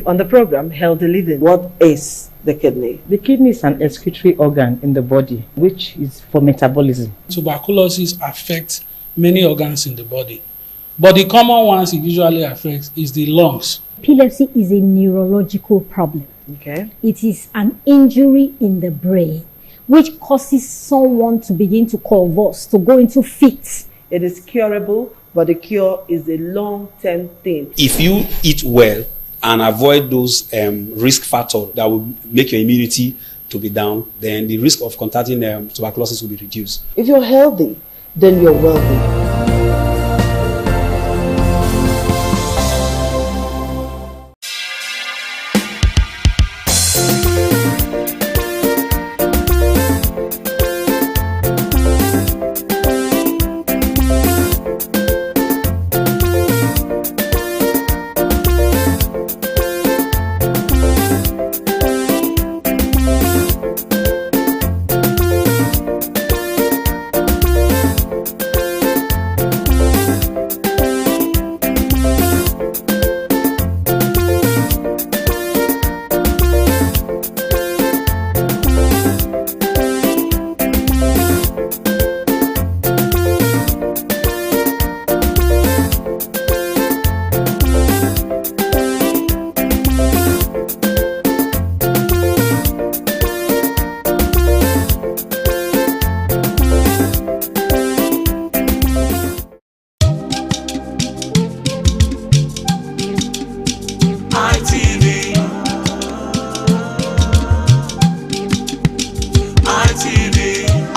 on the program, Healthy Living. What is the kidney? The kidney is an excretory organ in the body, which is for metabolism. Tuberculosis affects many organs in the body, but the common ones it usually affects is the lungs. Epilepsy is a neurological problem. Okay. It is an injury in the brain which causes someone to begin to convulse, to go into fits. It is curable, but the cure is a long-term thing. If you eat well and avoid those risk factors that will make your immunity to be down, then the risk of contracting tuberculosis will be reduced. If you're healthy, then you're wealthy.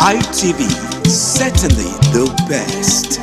ITV, certainly the best.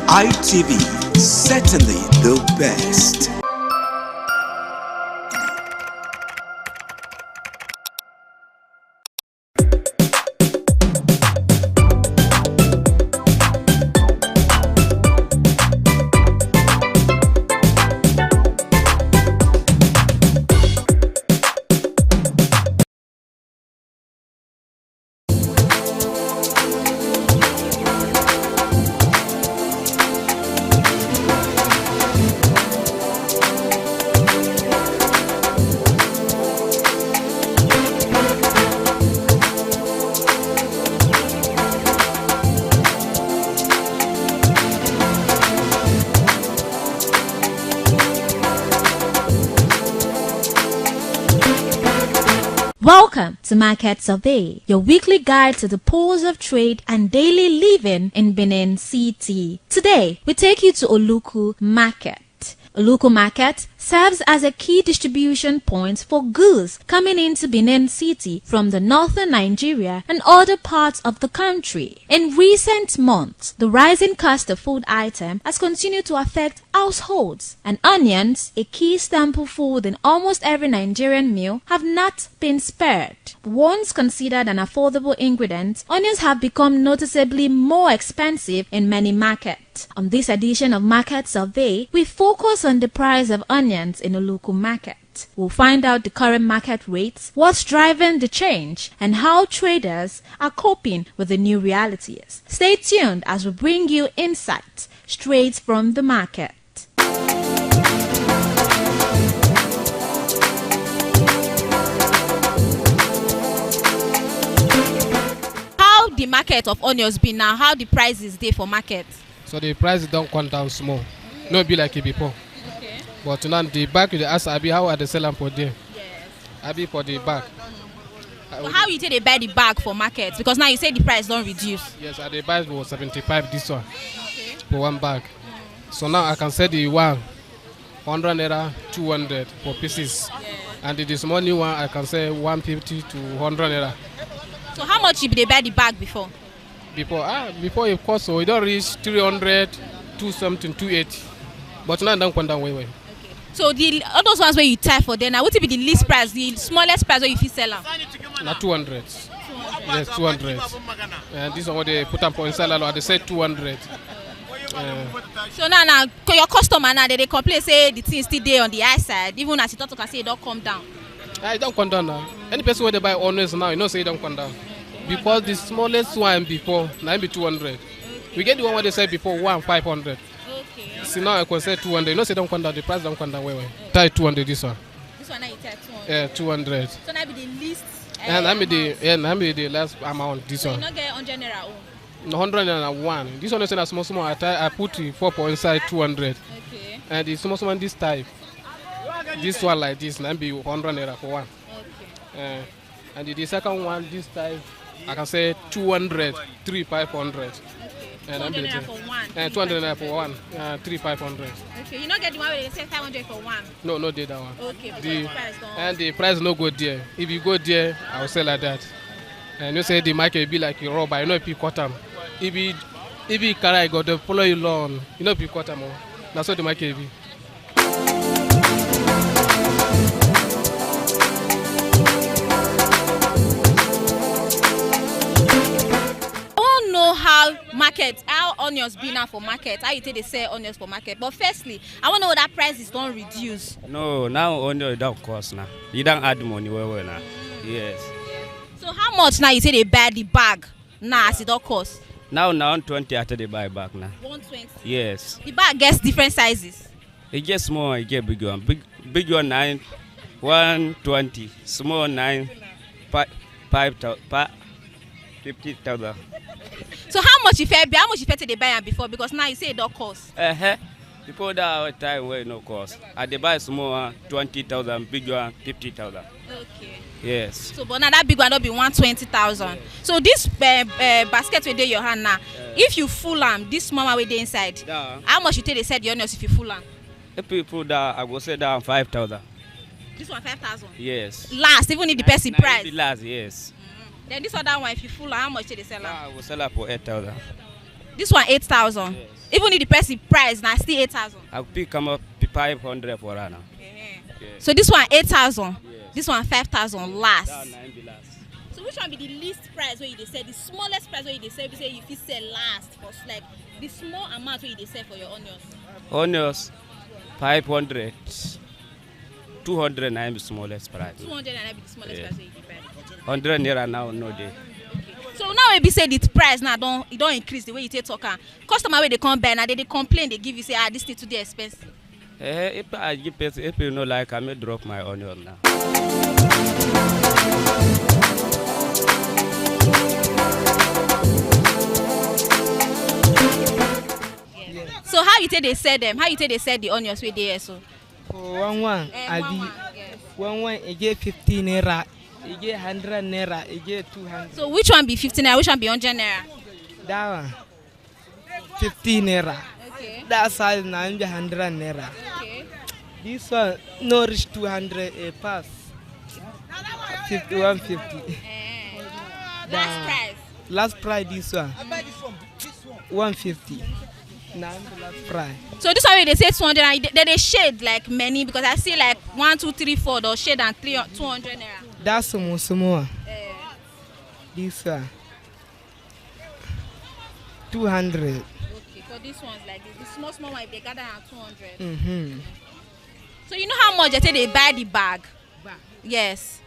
ITV, certainly the best. Welcome to Market Survey, your weekly guide to the pulse of trade and daily living in Benin City. Today, we take you to Oluku Market. Oluku Market serves as a key distribution point for goods coming into Benin City from the northern Nigeria and other parts of the country. In recent months, the rising cost of food items has continued to affect households, and onions, a key staple food in almost every Nigerian meal, have not been spared. Once considered an affordable ingredient, onions have become noticeably more expensive in many markets. On this edition of Market Survey, we focus on the price of onions in Oluku Market. We'll find out the current market rates, what's driving the change, and how traders are coping with the new realities. Stay tuned as we bring you insights straight from the market. basket of onions be now? How the price is there for market? So the price don't come down small. No be like it before. Okay. But now the bag you dey ask Abi how are they selling for there? Yes. Abi for the bag. So how you take they buy the bag for market? Because now you say the price don't reduce. Yes, I dey buy for 75 this one. For one bag. So now I can sell the one 100 naira, 200 for pieces. And the small new one I can sell 150 to 100 naira. So how much you be they buy the bag before? Before it cost so it don't reach 300, 2 something, 280. But now it don't come down way. So all those ones where you tie for them now, what will be the least price, the smallest price where you fit sell them? Na 200. Yes, 200. And this one what they put up on salad, they say 200. So now your customer now they complain say the thing still there on the high side, even as you talk to say it don't come down. It don't come down now. Any person where they buy onions now, you know say it don't come down. Because the smallest one before now be 200. We get the one where they said before 500. Okay. See now I can say 200. You know say don't come down. The price don't come down way. Tie 200 this one. This one now you tie 200. Yeah, 200. So now be the least. And I be the last amount this so one. You not get 100 naira own. 101. This one is a small. I put the 4 point inside 200. Okay. And the small one this type. This one like this, now be 100 naira for one. Okay. And the second one this type, I can say 200, 500. Okay. And 200 naira for one. 200 naira for one, 500. Okay. You not get the one where they say 500 for one. No, did that one. Okay. The price don't. and the price no go there. If you go there, I will sell like that. And you say the market be like a rubber. You know if you cut them. If you carry go to follow you long, you know if you cut them. That's what the market be. How onions be now for market, how you take they sell onions for market. But firstly, I want to know that price is don't reduce. No, now onion don't cost now. You don't add money well now. Yes. So how much now you say they buy the bag now as it don't cost? Now 120 after they buy back now. 120? Yes. The bag gets different sizes? It gets small, it gets big one. Big one 120, small 50,000. So how much you pay till they buy them before? Because now you say it don't cost. Before that time where no cost. I they buy small one 20,000, big one 50,000. Okay. Yes. So but now that big one don't be 120,000. Yes. So this basket with your hand now, if you full them, this small one with the inside, how much you take they sell the onions if you full them? If you put that, I will say down 5,000. This one 5,000? Yes. Last, even if the person price? Last, yes. Then this other one, if you full, how much did they sell? I will sell it for 8,000. This one 8,000. Yes. Even if the person price now still 8,000. I will pick come up 500 for her now. Yes. So this one 8,000. Yes. This one 5,000 last. Last. So which one be the least price where you they sell? The smallest price where you they sell? You say if you sell last for like the small amount where you they sell for your onions. Onions 500. 200 naira the smallest price. 200 naira be the smallest price where you buy. 100 naira now no day. Okay. So now when we say the price now don't increase the way you take talk. Customer where they come buy now they complain, they give you say this thing too expensive. If I give person, if you know like I may drop my onion now. So how you take they sell them? How you take they sell the onions with there so? For one, one it get 15 naira, it get 100 naira, it get 200. So which one be 15 naira? Which one be 100 naira? That one, 15 naira. Okay. That size now be 100 naira. Okay. This one no reach 200 a pass. 150. Last price. Last price this one. 150. Now the last price. So this one they say 200. They shade like many because I see like 1, 2, 3, 4. They'll shade and 200 naira. That's small. This one. 200. Okay, so this one's like this. The small one if they gather at 200. So you know how much they buy the bag? Yes.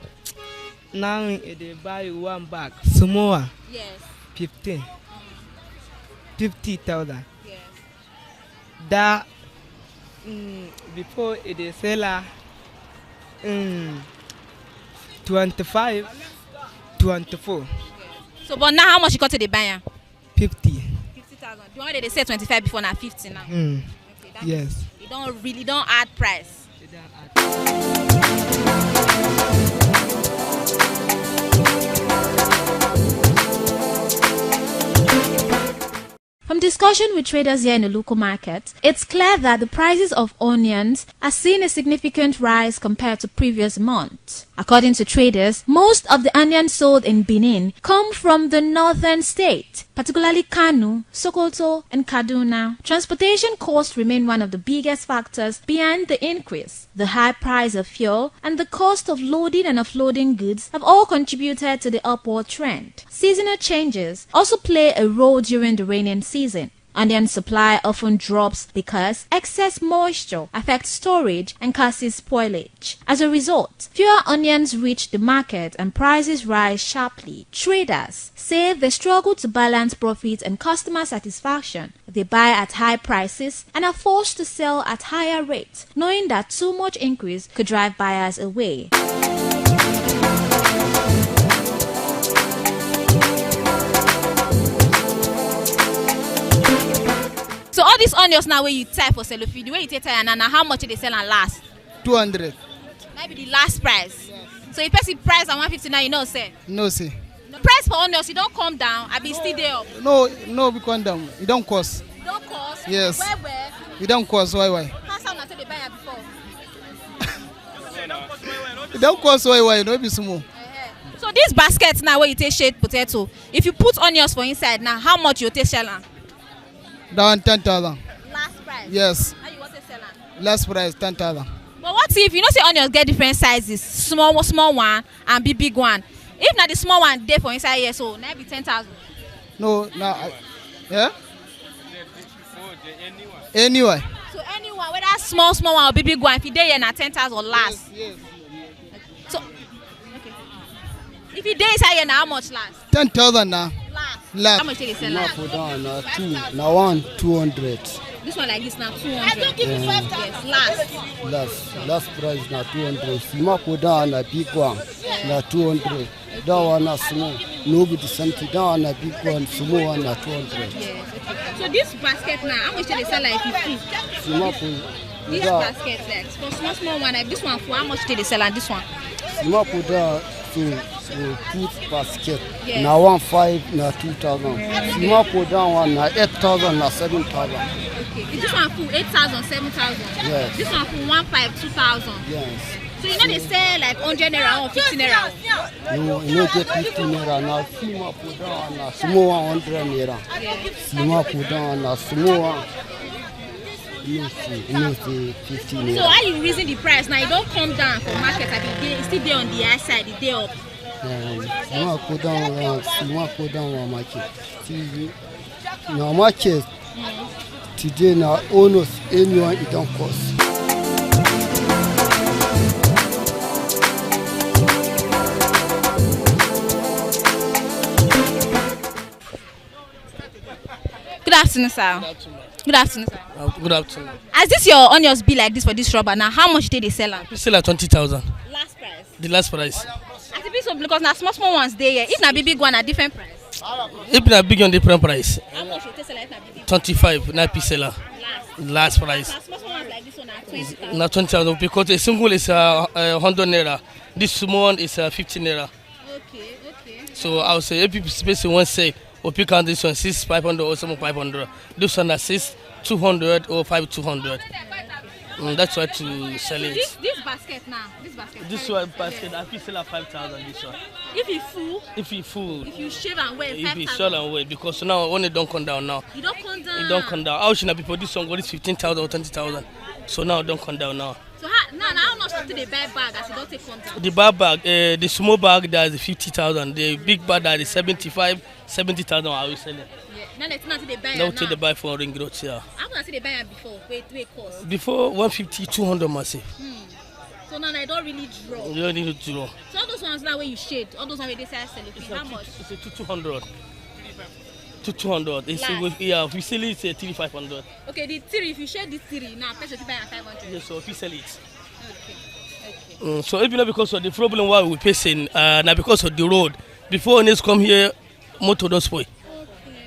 Now they buy one bag. Small. Yes. 15. 50,000. Yes. That before they sell 25, 24. So, but now how much you got to the buyer? 50. 50,000. The one that they say 25 before now 50 now. Mm. Okay, that Yes. You don't add price. From discussion with traders here in the local market, it's clear that the prices of onions are seeing a significant rise compared to previous months. According to traders, most of the onions sold in Benin come from the northern state, particularly Kano, Sokoto, and Kaduna. Transportation costs remain one of the biggest factors behind the increase. The high price of fuel and the cost of loading and offloading goods have all contributed to the upward trend. Seasonal changes also play a role during the rainy season. Onion supply often drops because excess moisture affects storage and causes spoilage. As a result, fewer onions reach the market and prices rise sharply. Traders say they struggle to balance profits and customer satisfaction. They buy at high prices and are forced to sell at higher rates, knowing that too much increase could drive buyers away. So all these onions now where you tie for cellophane, the way you take and how much they sell and last? 200. Maybe the last price. Yes. So if you price at 150 now, you know say? No, say. The price for onions, you don't come down, I be still there up. No, we come down. It don't cost. It don't cost? Yes. Where? It don't cost, why? How sound until they buy it before? It don't cost, why, no be small. So this basket now where you take shade potato, if you put onions for inside now, how much you take sell? Down 10,000. Last price? Yes. How you want to sell? Last price 10,000. But what if you know say onions get different sizes, small one and big one. If not the small one there for inside here, so now be 10,000. No, yeah. Anyway. So anyone, whether small one or big one, if you there here na 10,000 last. Yes. So okay. If you there inside here na how much last? 10,000 now. Last. How much they sell last? Now one 200. This one like this now 200. Yes, Last price na 200. Sima ko down na big one na 200. That one na small. Nobody something down na big one, small one na 200. Yes, okay. So this basket now, how much they sell like 50? Sima ko. This basket like for small one, like this one for how much they sell and this one? Sima ko down to put basket. Yes. Na 1,500 na 2,000. Sima ko down one na 8,000 na 7,000. Okay. Is this one for 8,000, 7,000? Yes. This one for 1,500, 2,000? Yes. So you know they sell like 100 naira or 50 naira? No, you know get 50 naira now. Sima ko down na small 100 naira. Sima ko down na small one. You see 50 naira. So how you raising the price now? You don't come down for market. It's still there on the high side. It's there up. Sima ko down one market. Now market today now almost anyone it don't cost. Good afternoon, sir. Good afternoon, sir. Good afternoon. As this your onions be like this for this rubber now, how much did they sell? We sell at 20,000. Last price. The last price. As it be so because now small ones there. If na big one, a different price. If na big on different price. How much you sell if na big? 25. Na seller. Last price. Now small ones like this one are 20,000. Na 20,000 because a single is 100 naira. This small one is 50 naira. Okay. So I would say if people space one say or pick on this one 6,500 or 7,500. This one is 6,200 or 5,200. That's why to sell it. This basket now. This one basket I feel sell at 5,000. This one. If you full. If you shave and wear 5,000. If you shave and wear because now when it don't come down now. You don't come down. It don't come down. How should people this one go this 15,000 or 20,000? So now it don't come down now. So how much do they buy bag as you don't take contact? The bag, the small bag that is 50,000. The big bag that is 70,000. I will sell it. Yeah. Now they buy. Now they buy for ring roads. Yeah. How much they buy it before? Wait cost. Before 150, 200 massive. So now they don't really draw. You don't need to draw. So all those ones now where you shade, all those ones where they sell it. How much? It's a 200. 200. If we sell it, it's 3,500. Okay, the three. If you share this three now, person buy at 500. Yes, so if you sell it. Okay. So even because of the problem why we facing, now because of the road. Before onions come here, motor don spoil.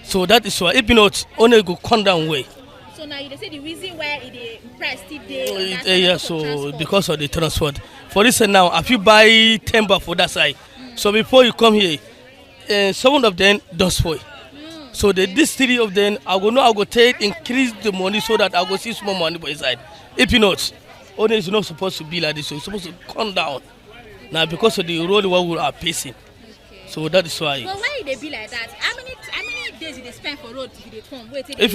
So that is why if not only go come down way. So now you say the reason why the price still there. Yeah, so because of the transport. For instance now, if you buy timber for that side, so before you come here, some of them don't spoil. So this 3 of them, I go take increase the money so that I go see small money for inside. If not, only is not supposed to be like this. So it's supposed to come down. Now because of the road what we are facing. So that is why. But why they be like that? How many days did they spend for road to they come? If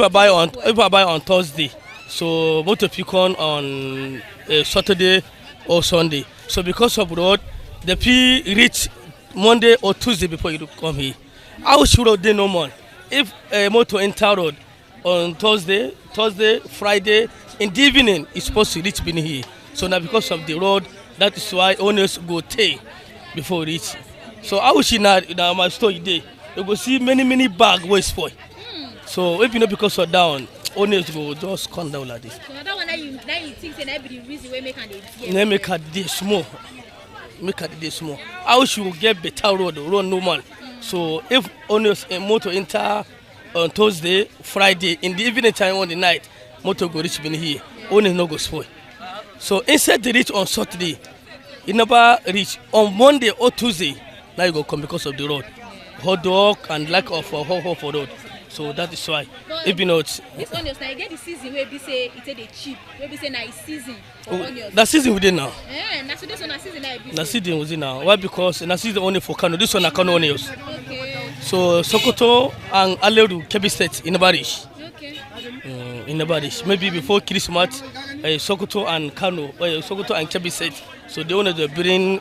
I buy on Thursday, so motor pick on Saturday or Sunday. So because of road, the fee reach Monday or Tuesday before you come here. How should they no more? If a motor enter road on Thursday, Friday, in the evening, it's supposed to reach Benin here. So now because of the road, that is why owners go take before reach. So I wish now my store today, you go see many bag wey spoil. So if you know because of down, owners go just come down like this. So that one now you think say that be the reason why make it. Make it dey small. I wish you get better road normal. So if owners motor enter on Thursday, Friday, in the evening time on the night, motor go reach Benin here. Owners no go spoil. So instead they reach on Saturday, it never reach on Monday or Tuesday. Now you go come because of the road, hot dog and lack of hot for road. So that is why. But if you know, this onions now you get the season where we say it's a cheap, where we say now it's season for onions. That season within now. Now so this one season now. That season within now. Why? Because that season only for Kano. This one are Kano onions. Okay. So Sokoto and Aleru, Kebbi State in Barish. Okay. In Barish. Maybe before Christmas, Sokoto and Kano, Sokoto and Kebbi State. So they want to bring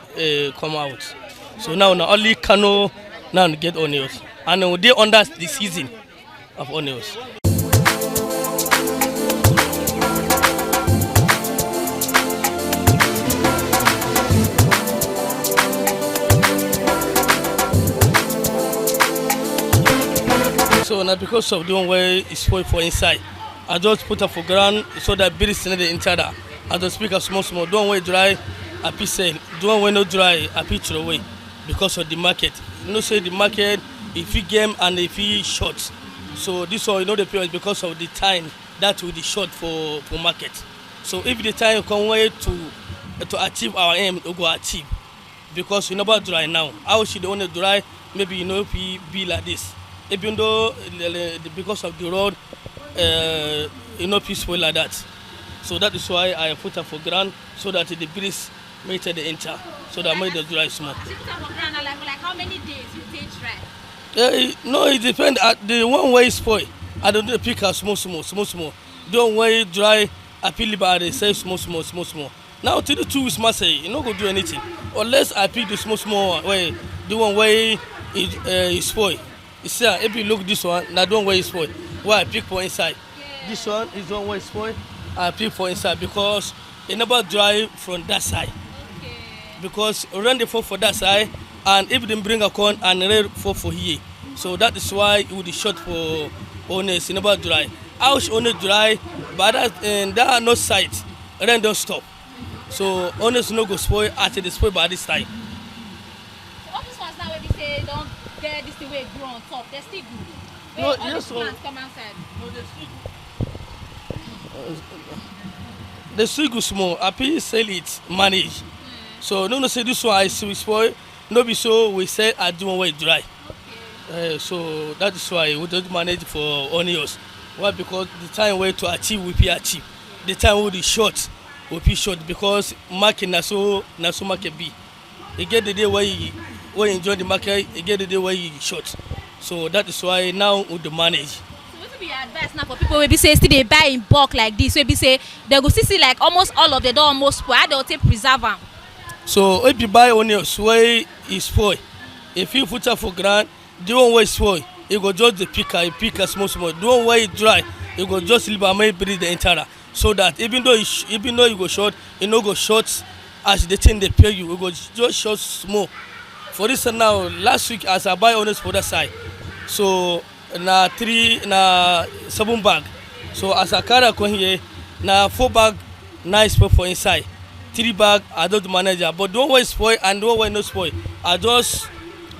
come out. So now only Kano now get onions, and they under the season of onions. So now because of the one way it's spoil for inside, I just put up for ground so that berries in the inside. I just pick a small. Don't way dry, I pick sell. Don't way no dry, I pick throw away. Because of the market, you know, say the market, if you game and if you short, so this one, you know, the period because of the time that will be short for market. So if the time come way to achieve our aim, we go achieve because you never dry now. How should the only dry? Maybe you know if be like this. Even though because of the road, you know, peaceful like that. So that is why I put up for ground so that the breeze make the enter. So that made the dry small. Like how many days you take dry? No, it depends. The one way spoil, I don't pick a small. Don't way dry, I feel bad. They say small. Now till the 2 weeks, must say you not go do anything unless I pick the small way. The one way is spoil. You see, if you look this one, now don't way spoil. Why I pick for inside? Yeah. This one is one way spoil. I pick for inside because it never dry from that side. Because run the phone for that side, and if they bring a corn and rain for here, so that is why it would be short for owners. Never dry. House only dry, but there are no sites. Rain don't stop, so owners no go spoil after they spoil by this time. So all these ones now, when we say don't get this thing way grow on top, they still good. No, all yes, these plants come outside. No, they still. The still go small. I sell it, manage. So no say this one I see we spoil. No be so we say I do one way dry. So that is why we don't manage for onions. Why? Because the time way to achieve we be achieve. The time we be short because market na so market be. You get the day where you enjoy the market, you get the day where you short. So that is why now we the manage. So what be your advice now for people maybe say still they buy in bulk like this? Maybe say they go see like almost all of them don't almost spoil. How they will take preserve them? So if you buy onions where it spoil, if you put up for ground, the one way spoil, you go just the pick a small. The one way dry, you go just leave and breathe the entire. So that even though you go short, you no go short as the thing they pay you, you go just short small. For this now, last week as I buy onions for that side, so na 7 bag. So as I carry come here, na 4 bag nice for inside. 3 bag I don't manage, but don't way spoil and don't way no spoil. I just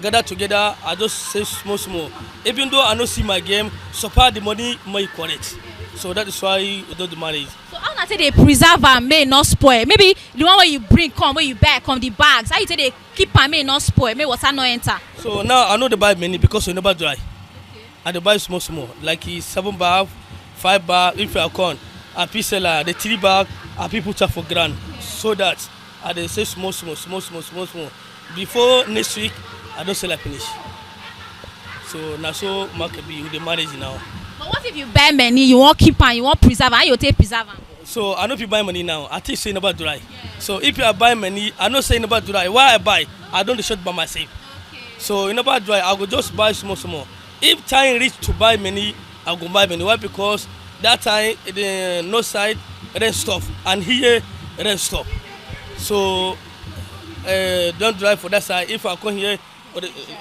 gather together, I just save small. Even though I don't see my game, supply the money more correct. So that is why we do the marriage. So how na say they preserve am may not spoil? Maybe the one where you bring come, where you buy come the bags. How you say they keep am may not spoil, may water not enter? So now I know they buy many because we never dry. Okay. And they buy small. Like 7 bag, 5 bag, if you are corn. I pay seller the 3 bag, I pay put up for grand. So that I they say small. Before next week, I don't sell a finish. So now so market be with the marriage now. But what if you buy many, you won't keep am, you won't preserve am, how you take preserve am? So I know if you buy money now, I think say never dry. Yeah. So if you are buying money, I know say never dry. Why I buy? I don't short by myself. Okay. So in never dry, I will just buy small. If time reach to buy many, I go buy many. Why? Because that time the north side rain stop and here rain stop. So don't drive for that side. If I come here,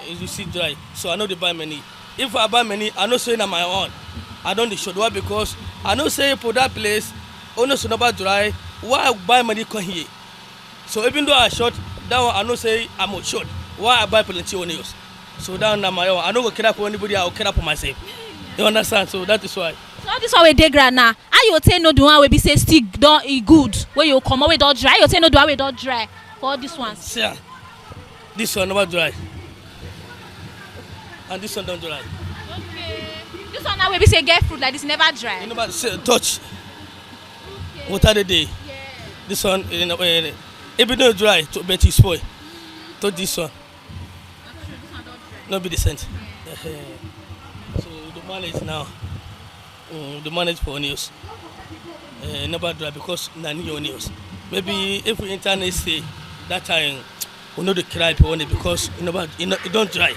you see dry. So I know they buy many. If I buy many, I know say na my own. I don't should. Why? Because I know say for that place, only so never dry. Why I buy many come here? So even though I short, that one I know say I'm short. Why I buy plenty onions? So that na my own. I don't go care for anybody. I will care for myself. You understand? So that is why. So all this one we dey ground now. How you take no the one we be say still don't e good? Where you come away don't dry? You take no the one we don't dry for all this ones. See, this one never dry. And this one don't dry. Okay. This one now we be say get fruit like this never dry. You never say touch. Okay. Water the day. Yeah. This one even though dry, but it spoil. Touch this one. This one don't dry. Not be decent. Yeah. So the manage now. The manage for onions. Never dry because nani onions. Maybe if we internet say that time we know the cry for onion because it don't dry.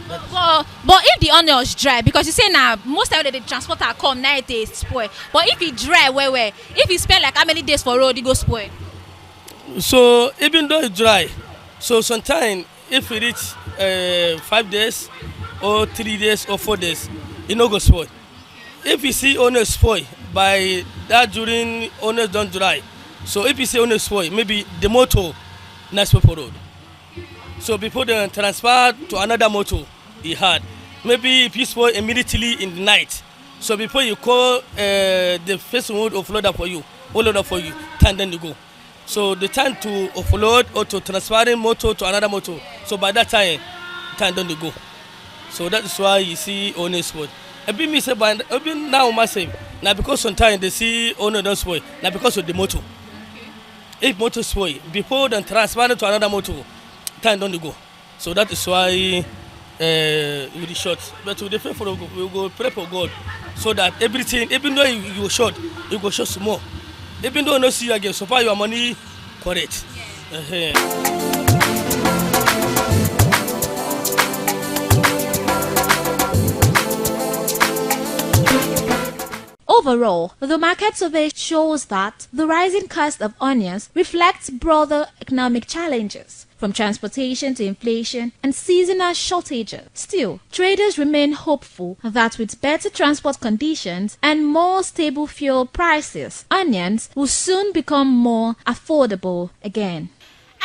But if the onions dry, because you say now most time the transporter come now it spoil. But if it dry well, if you spend like how many days for road, it go spoil. So even though it's dry, so sometimes if we reach 5 days or 3 days or 4 days, it no go spoil. If you see onions spoil by that during onions don't dry, so if you see onions spoil, maybe the motor not spoil for road. So before they transfer to another motor, it hard. Maybe if you spoil immediately in the night. So before you call the first one to offload for you, time then you go. So the time to offload or to transferring motor to another motor. So by that time then you go. So that is why you see onion spoil. Every me say by now myself. Now because sometimes they see onion don't spoil. Now because of the motor. If motor spoil, before then transfer to another motor, time don't go. So that is why with the short. But we pray for God. We go pray for God, so that everything, even though you short, you go short more. Even though no see you again, so far your money correct. Overall, the market survey shows that the rising cost of onions reflects broader economic challenges, from transportation to inflation and seasonal shortages. Still, traders remain hopeful that with better transport conditions and more stable fuel prices, onions will soon become more affordable again.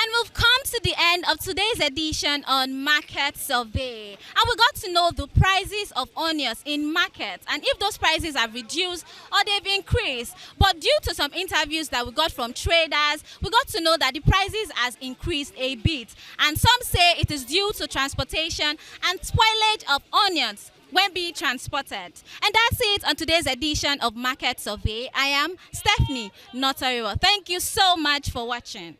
And we've come to the end of today's edition on Market Survey. And we got to know the prices of onions in markets and if those prices have reduced or they've increased. But due to some interviews that we got from traders, we got to know that the prices has increased a bit. And some say it is due to transportation and spoilage of onions when being transported. And that's it on today's edition of Market Survey. I am Stephanie Notariwa. Thank you so much for watching.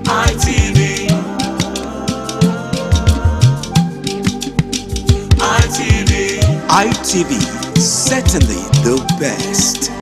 ITV. ITV, certainly the best.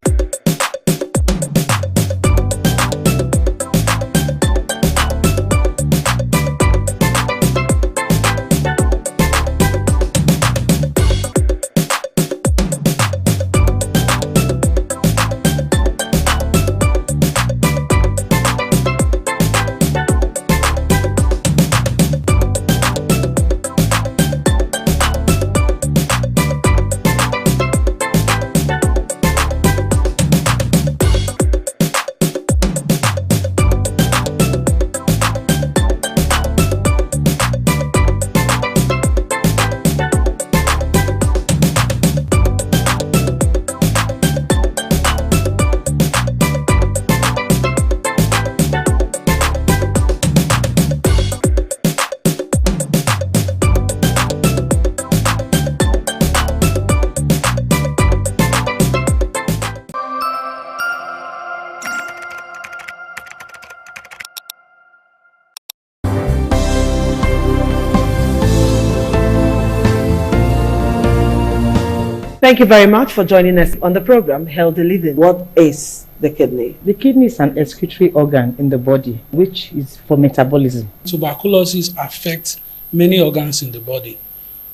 Thank you very much for joining us on the program Healthy Living. What is the kidney? The kidney is an excretory organ in the body which is for metabolism. Tuberculosis affects many organs in the body,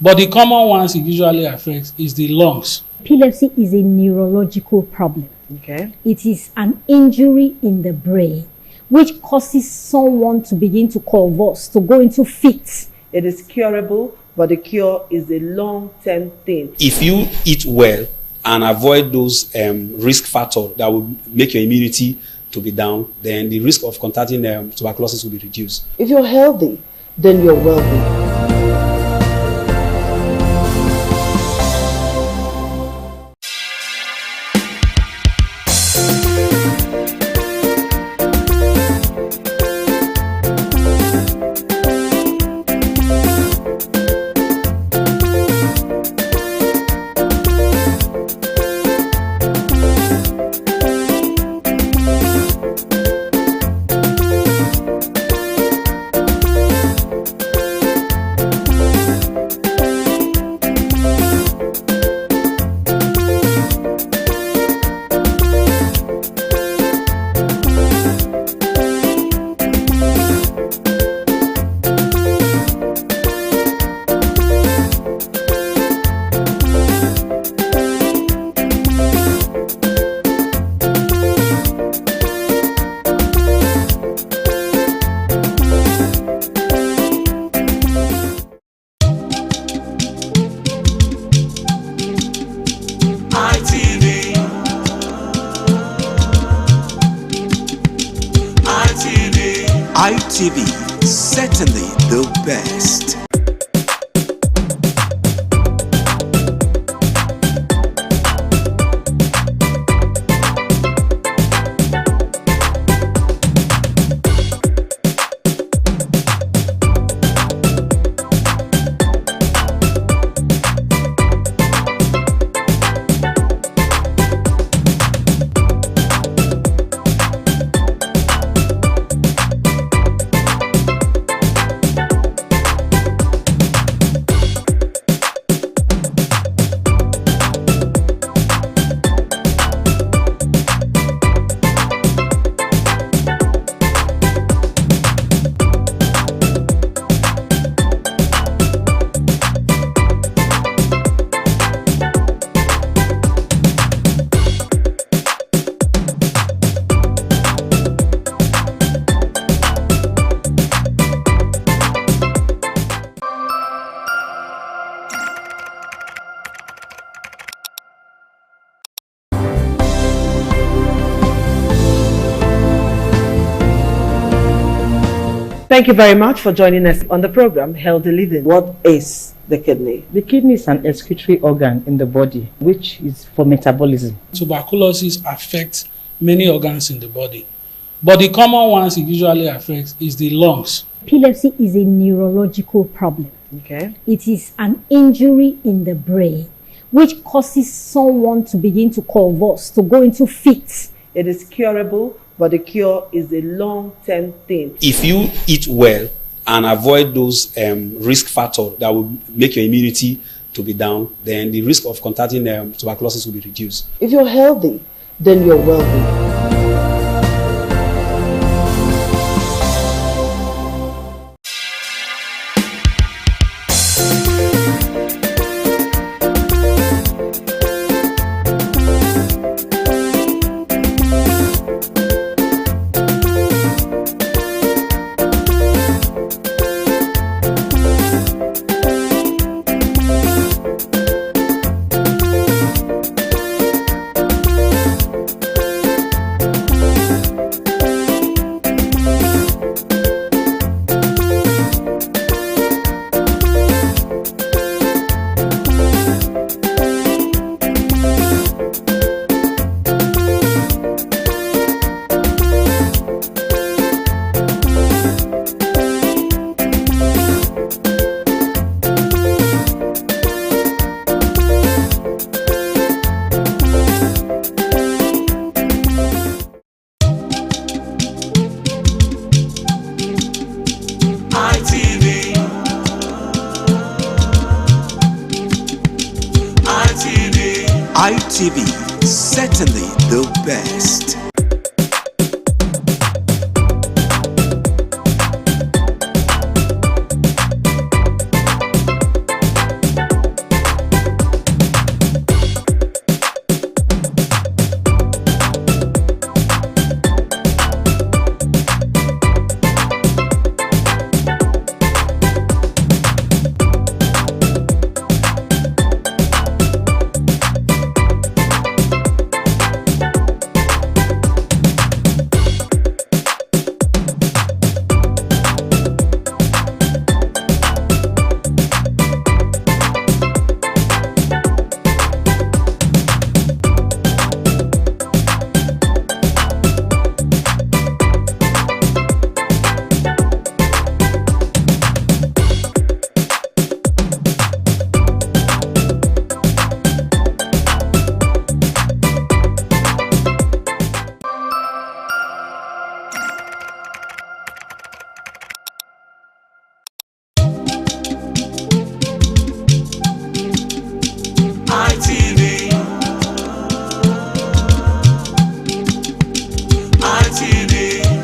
but the common ones it usually affects is the lungs. Epilepsy is a neurological problem. Okay. It is an injury in the brain which causes someone to begin to convulse, to go into fits. It is curable, but the cure is a long-term thing. If you eat well and avoid those risk factors that will make your immunity to be down, then the risk of contracting tuberculosis will be reduced. If you're healthy, then you're wealthy. ITV, certainly the best. Thank you very much for joining us on the program Healthy Living. What is the kidney? The kidney is an excretory organ in the body which is for metabolism. Tuberculosis affects many organs in the body, but the common ones it usually affects is the lungs. Epilepsy is a neurological problem. Okay. It is an injury in the brain which causes someone to begin to convulse, to go into fits. It is curable, but the cure is a long-term thing. If you eat well and avoid those risk factors that will make your immunity to be down, then the risk of contacting tuberculosis will be reduced. If you're healthy, then you're wealthy. ITV, certainly the best.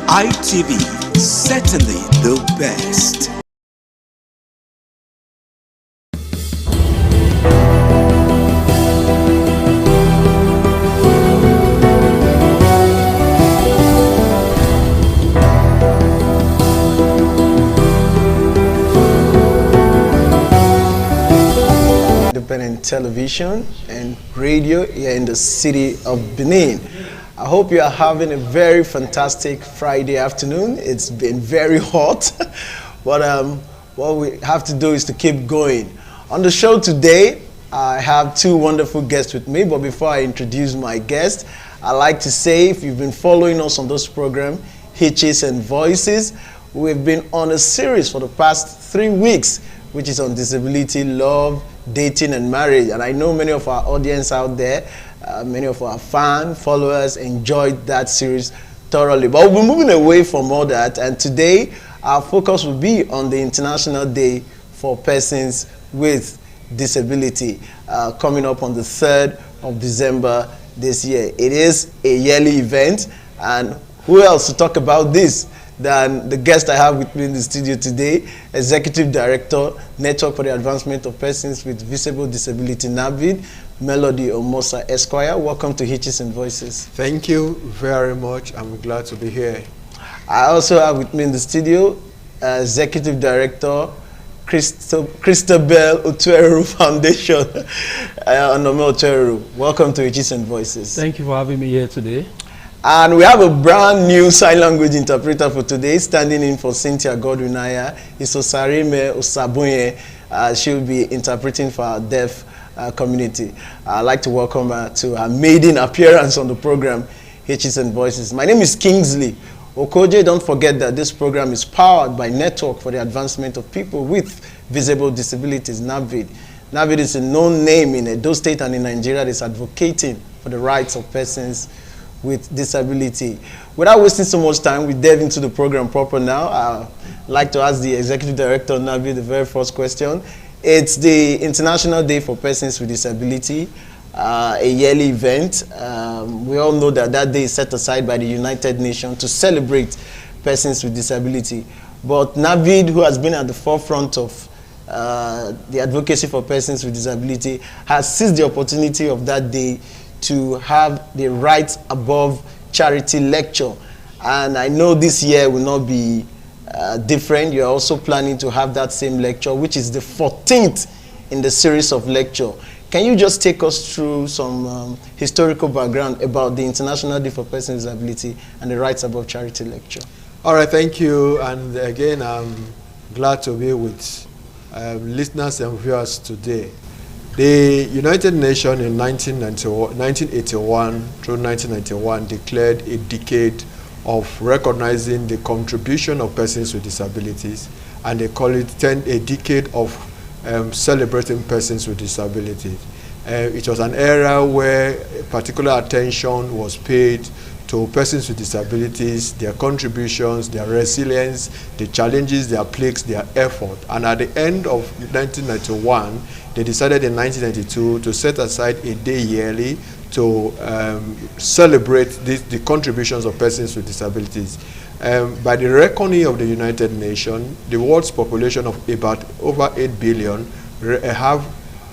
ITV, certainly the best. Independent television and radio here in the city of Benin. I hope you are having a very fantastic Friday afternoon. It's been very hot, but what we have to do is to keep going. On the show today, I have two wonderful guests with me, but before I introduce my guest, I'd like to say, if you've been following us on this program, Hitches and Voices, we've been on a series for the past 3 weeks, which is on disability, love, dating, and marriage. And I know many of our audience out there, many of our fans, followers enjoyed that series thoroughly. But we're moving away from all that, and today our focus will be on the International Day for Persons with Disability, coming up on the 3rd of December this year. It is a yearly event, and who else to talk about this than the guest I have with me in the studio today, Executive Director, Network for the Advancement of Persons with Visible Disability, NAVID, Melody Omosa Esquire. Welcome to Hitches and Voices. Thank you very much. I'm glad to be here. I also have with me in the studio, Executive Director, Christabel Otueru Foundation, Onome Otueru. Welcome to Hitches and Voices. Thank you for having me here today. And we have a brand new sign language interpreter for today, standing in for Cynthia Godwinaya, Isosarime Osabunye. She'll be interpreting for our deaf community. I'd like to welcome her to her maiden appearance on the program, Hitches and Voices. My name is Kingsley Okoje. Don't forget that this program is powered by Network for the Advancement of People with Visible Disabilities, NAVID. NAVID is a known name in Edo State and in Nigeria that is advocating for the rights of persons with disability. Without wasting so much time, we delve into the program proper now. I'd like to ask the Executive Director, Navi, the very first question. It's the International Day for Persons with Disability, a yearly event. We all know that that day is set aside by the United Nations to celebrate persons with disability. But Navid, who has been at the forefront of the advocacy for persons with disability, has seized the opportunity of that day to have the Rights Above Charity lecture. And I know this year will not be different. You're also planning to have that same lecture, which is the 14th in the series of lecture. Can you just take us through some historical background about the International Day for Persons with Disability and the Rights Above Charity lecture? All right, thank you. And again, I'm glad to be with listeners and viewers today. The United Nations in 1981 through 1991 declared a decade of recognizing the contribution of persons with disabilities, and they call it a decade of celebrating persons with disabilities. It was an era where particular attention was paid to persons with disabilities, their contributions, their resilience, the challenges, their plagues, their effort. And at the end of 1991, they decided in 1992 to set aside a day yearly to celebrate the contributions of persons with disabilities. By the reckoning of the United Nations, the world's population of about over 8 billion have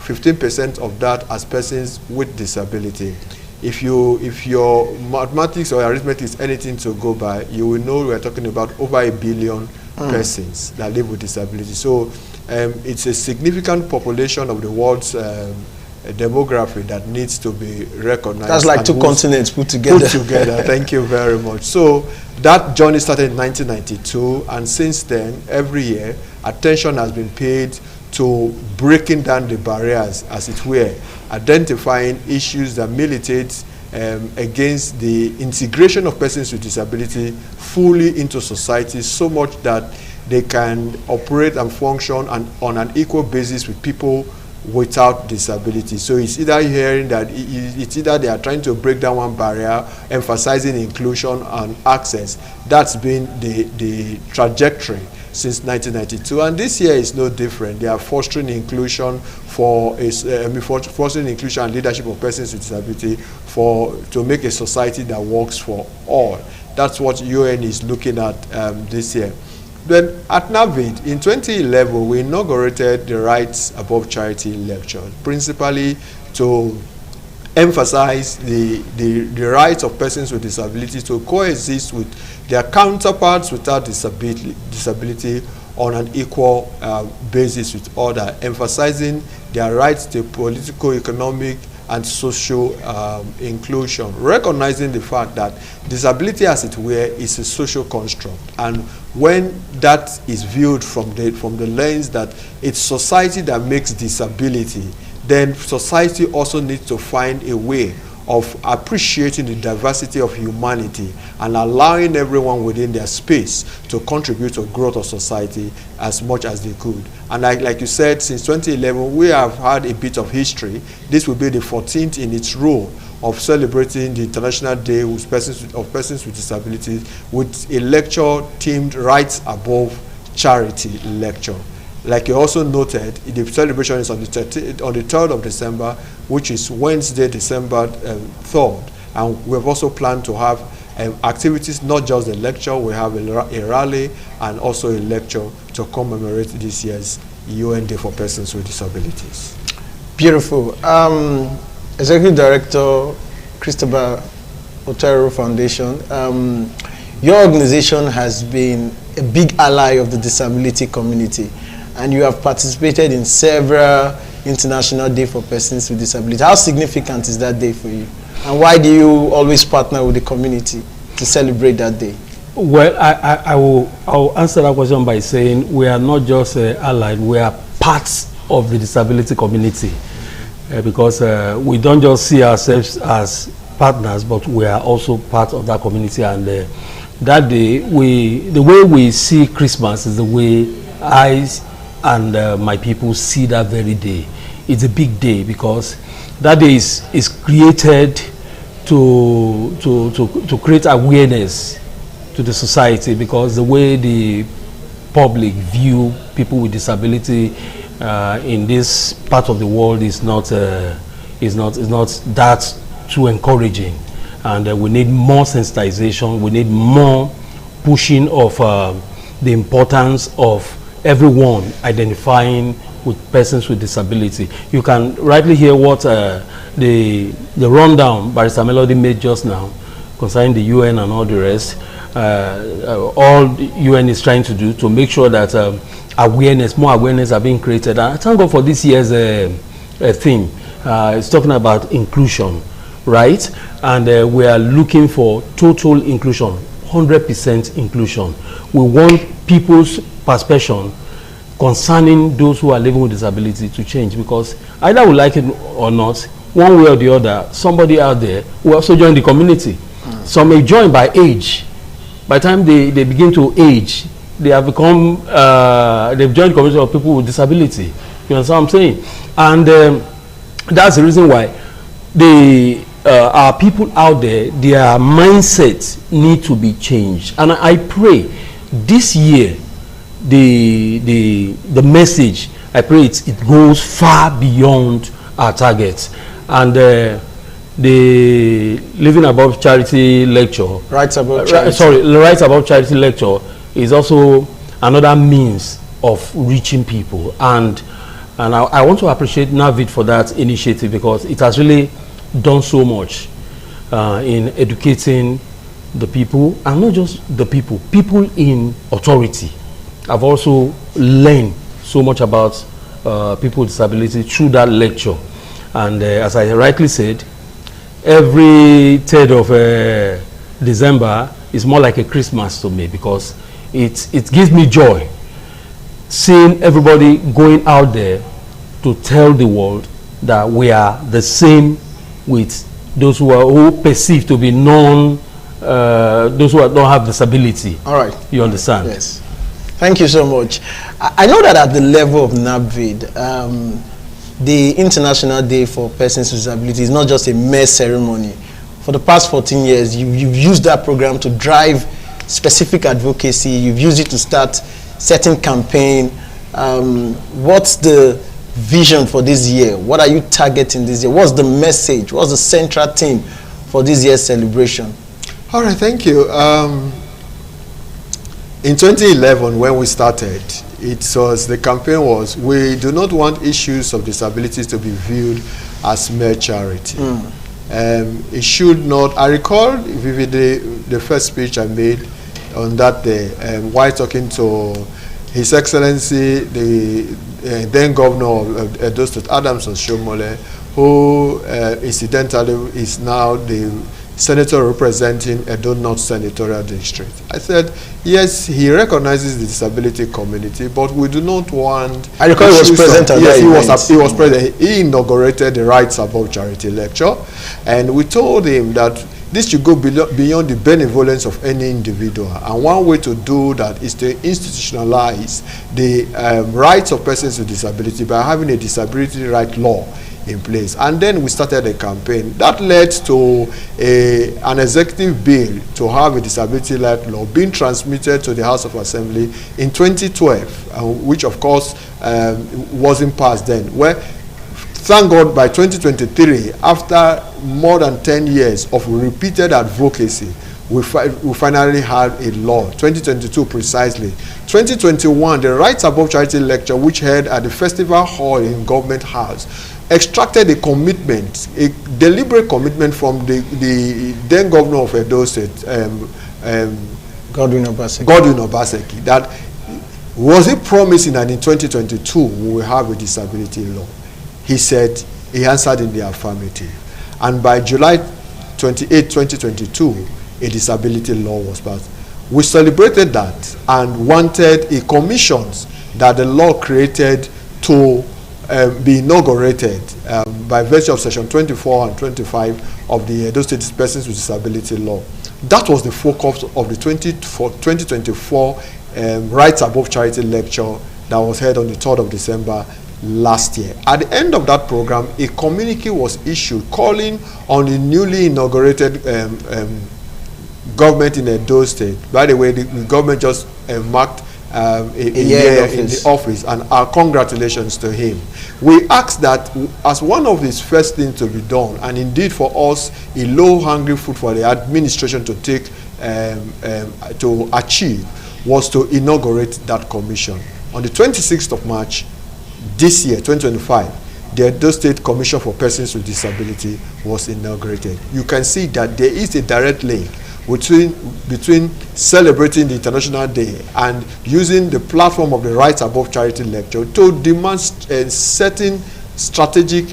15% of that as persons with disability. If your mathematics or arithmetic is anything to go by, you will know we're talking about over 1 billion persons that live with disability. So it's a significant population of the world's demography that needs to be recognized. That's like 2 continents put together. Thank you very much. So that journey started in 1992, and since then, every year, attention has been paid to breaking down the barriers, as it were, identifying issues that militate against the integration of persons with disability fully into society, so much that they can operate and function on an equal basis with people without disability. So it's either hearing that it's either they are trying to break down one barrier, emphasizing inclusion and access. That's been the trajectory since 1992, and this year is no different. They are fostering inclusion fostering inclusion and leadership of persons with disability to make a society that works for all. That's what UN is looking at this year. Then at NAVID, in 2011, we inaugurated the Rights Above Charity lecture, principally to emphasize the rights of persons with disabilities to coexist with their counterparts without disability on an equal basis with others, emphasizing their rights to political, economic, and social inclusion, recognizing the fact that disability, as it were, is a social construct. And when that is viewed from the lens that it's society that makes disability, then society also needs to find a way of appreciating the diversity of humanity and allowing everyone within their space to contribute to growth of society as much as they could. And like you said, since 2011, we have had a bit of history. This will be the 14th in its role of celebrating the International Day of Persons with Disabilities with a lecture themed Rights Above Charity lecture. Like you also noted, the celebration is on the 3rd of December, which is Wednesday, December 3rd. And we've also planned to have activities, not just a lecture. We have a rally and also a lecture to commemorate this year's UN Day for Persons with Disabilities. Beautiful. Executive Director, Christopher Otero Foundation. Your organization has been a big ally of the disability community, and you have participated in several International Day for Persons with Disability. How significant is that day for you? And why do you always partner with the community to celebrate that day? Well, I will answer that question by saying we are not just allied, we are parts of the disability community. Because we don't just see ourselves as partners, but we are also part of that community. And that day, the way we see Christmas is the way I and my people see that very day. It's a big day because that day is created to create awareness to the society, because the way the public view people with disability in this part of the world is not that too encouraging, and we need more sensitization. We need more pushing of the importance of everyone identifying with persons with disability. You can rightly hear what the rundown Barrister Melody made just now concerning the UN and all the rest. All the UN is trying to do to make sure that more awareness are being created. And I thank God for this year's theme. It's talking about inclusion, right? And we are looking for total inclusion, 100% inclusion. We want people's perception concerning those who are living with disability to change, because either we like it or not, one way or the other, somebody out there will also join the community. Some may join by age. By the time they begin to age, they have become, they've joined the community of people with disability. You understand what I'm saying? And that's the reason why our people out there, their mindset need to be changed. And I pray this year, the message, I pray it goes far beyond our targets. And the Living Above Charity lecture, Rights Above Charity lecture is also another means of reaching people. And I want to appreciate NAVID for that initiative, because it has really done so much in educating the people, and not just the people in authority. I've also learned so much about people with disability through that lecture. And as I rightly said, every 3rd of December is more like a Christmas to me, because it gives me joy seeing everybody going out there to tell the world that we are the same with those who perceive to be those who don't have disability. All right. You understand? Yes. Thank you so much. I know that at the level of NAVID, the International Day for Persons with Disabilities is not just a mere ceremony. For the past 14 years, you've used that program to drive specific advocacy. You've used it to start certain campaign. What's the vision for this year? What are you targeting this year? What's the message? What's the central theme for this year's celebration? All right, thank you. In 2011, when we started, the campaign was, we do not want issues of disabilities to be viewed as mere charity. It should not. I recall vividly the first speech I made on that day, while talking to His Excellency, the then Governor of Edo State, Adams Oshiomhole, who incidentally is now the Senator representing Edo North Senatorial District. I said, yes, he recognizes the disability community, but we do not want... I recall he was present at that event. He was present. He inaugurated the Rights Above Charity lecture, and we told him that this should go beyond the benevolence of any individual. And one way to do that is to institutionalize the rights of persons with disability by having a disability right law in place. And then we started a campaign that led to an executive bill to have a disability right law being transmitted to the House of Assembly in 2012, which of course wasn't passed then. Where, thank God, by 2023, after more than 10 years of repeated advocacy, we finally had a law, 2022 precisely. 2021, the Rights Above Charity lecture, which held at the Festival Hall in Government House, extracted a commitment, a deliberate commitment from the then governor of Edo State, Godwin Obaseki, that was he promising that in 2022 we will have a disability law. He said, he answered in the affirmative. And by July 28, 2022, a disability law was passed. We celebrated that and wanted a commission that the law created to be inaugurated by virtue of section 24 and 25 of the Edo State Persons with Disability Law. That was the focus of the 2024 Rights Above Charity lecture that was held on the 3rd of December last year. At the end of that program, a communique was issued calling on the newly inaugurated government in Edo State. By the way, the government just marked a year in the office, and our congratulations to him. We ask that as one of his first things to be done, and indeed for us a low-hanging fruit for the administration to take to achieve, was to inaugurate that commission. On the 26th of March this year, 2025, the Edo State Commission for Persons with Disability was inaugurated. You can see that there is a direct link between celebrating the International Day and using the platform of the Rights Above Charity Lecture to demand certain strategic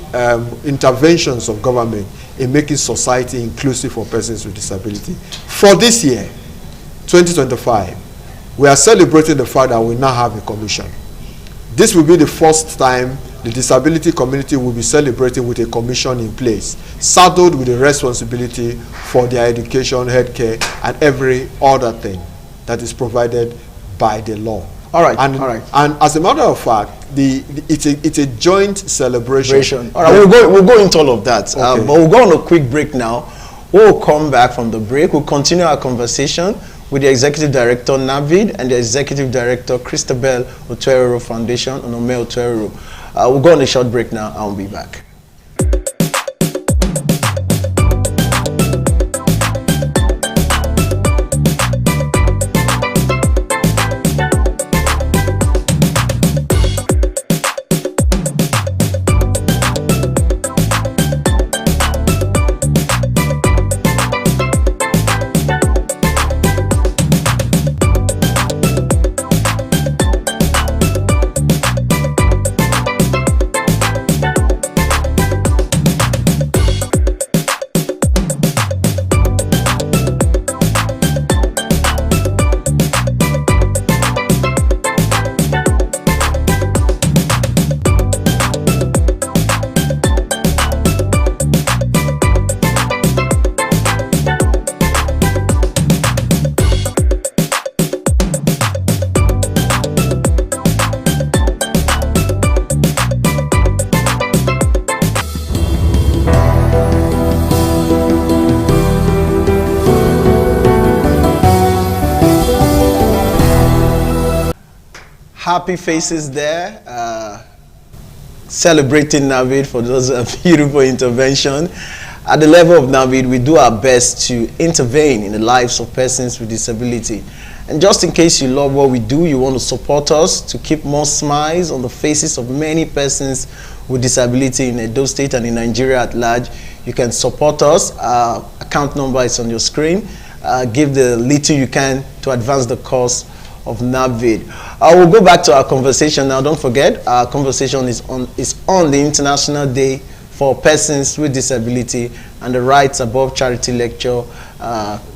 interventions of government in making society inclusive for persons with disability. For this year, 2025, we are celebrating the fact that we now have a commission. This will be the first time the disability community will be celebrating with a commission in place, saddled with the responsibility for their education, healthcare, and every other thing that is provided by the law. All right, and, all right. And as a matter of fact, it's a joint celebration. All right, we'll go into all of that. Okay. But we'll go on a quick break now. We'll come back from the break. We'll continue our conversation with the Executive Director, NAVID, and the Executive Director, Christabel Otuero Foundation, Onome Otuero. We'll go on a short break now, and we'll be back. Happy faces there, celebrating NAVID for those beautiful intervention. At the level of NAVID, we do our best to intervene in the lives of persons with disability. And just in case you love what we do, you want to support us to keep more smiles on the faces of many persons with disability in Edo State and in Nigeria at large, you can support us. Our account number is on your screen. Give the little you can to advance the cause of NAVID. We'll go back to our conversation now. Don't forget, our conversation is on the International Day for Persons with Disability and the Rights Above Charity Lecture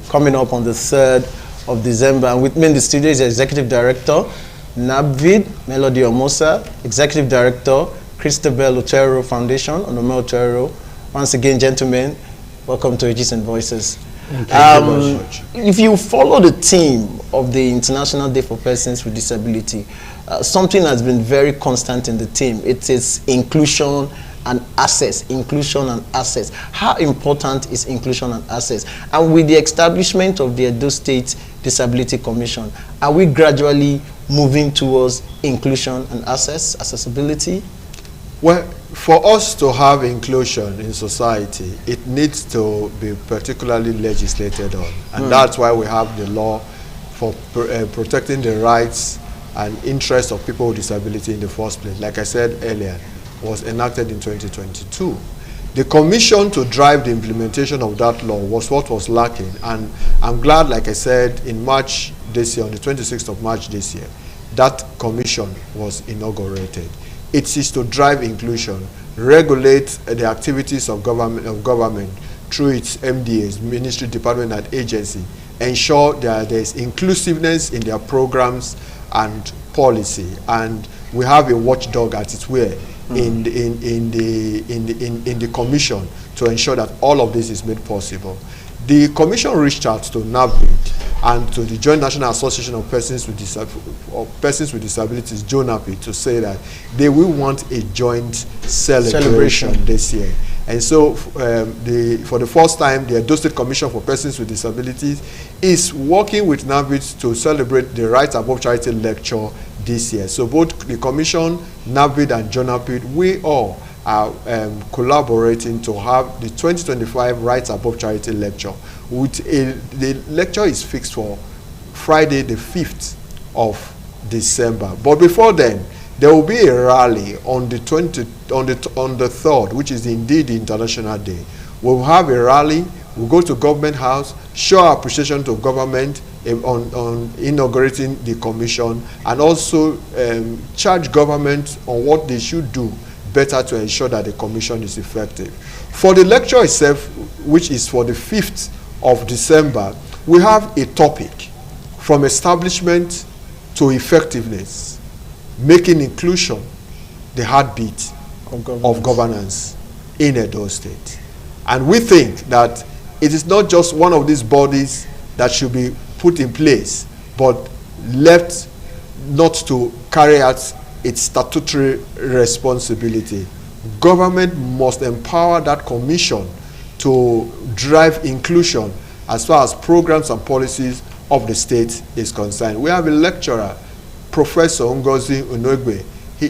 coming up on the 3rd of December. And with me in the studio is the Executive Director, NAVID, Melody Omosa, Executive Director, Christabel Otuero Foundation, Onome Otuero. Once again, gentlemen, welcome to Ages and Voices. Thank you very much. If you follow the theme of the International Day for Persons with Disability, something has been very constant in the theme. It is inclusion and access. Inclusion and access. How important is inclusion and access? And with the establishment of the Edo State Disability Commission, are we gradually moving towards inclusion and accessibility? Well, for us to have inclusion in society, it needs to be particularly legislated on. And that's why we have the law for protecting the rights and interests of people with disability in the first place. Like I said earlier, was enacted in 2022. The commission to drive the implementation of that law was what was lacking. And I'm glad, like I said, in March this year, on the 26th of March this year, that commission was inaugurated. It is to drive inclusion, regulate the activities of government through its MDAs, Ministry, Department, and agency, ensure that there is inclusiveness in their programs and policy, and we have a watchdog at its will in the commission to ensure that all of this is made possible. The commission reached out to NAVID and to the Joint National Association of Persons with Disabilities, JONAPI, to say that they will want a joint celebration this year. And so for the first time, the Edo State Commission for Persons with Disabilities is working with NAVID to celebrate the Rights Above Charity Lecture this year. So both the Commission, NAVID and JONAPID, we all are collaborating to have the 2025 Rights Above Charity Lecture. The lecture is fixed for Friday the 5th of December. But before then, there will be a rally on the 3rd, which is indeed the International Day. We'll have a rally, we'll go to Government House, show our appreciation to government on inaugurating the commission, and also charge government on what they should do better to ensure that the commission is effective. For the lecture itself, which is for the 5th of December, we have a topic from establishment to effectiveness, making inclusion the heartbeat of governance in Edo State. And we think that it is not just one of these bodies that should be put in place, but left not to carry out its statutory responsibility. Government must empower that commission to drive inclusion as far as programs and policies of the state is concerned. We have a lecturer, Professor Ngozi Unogbe.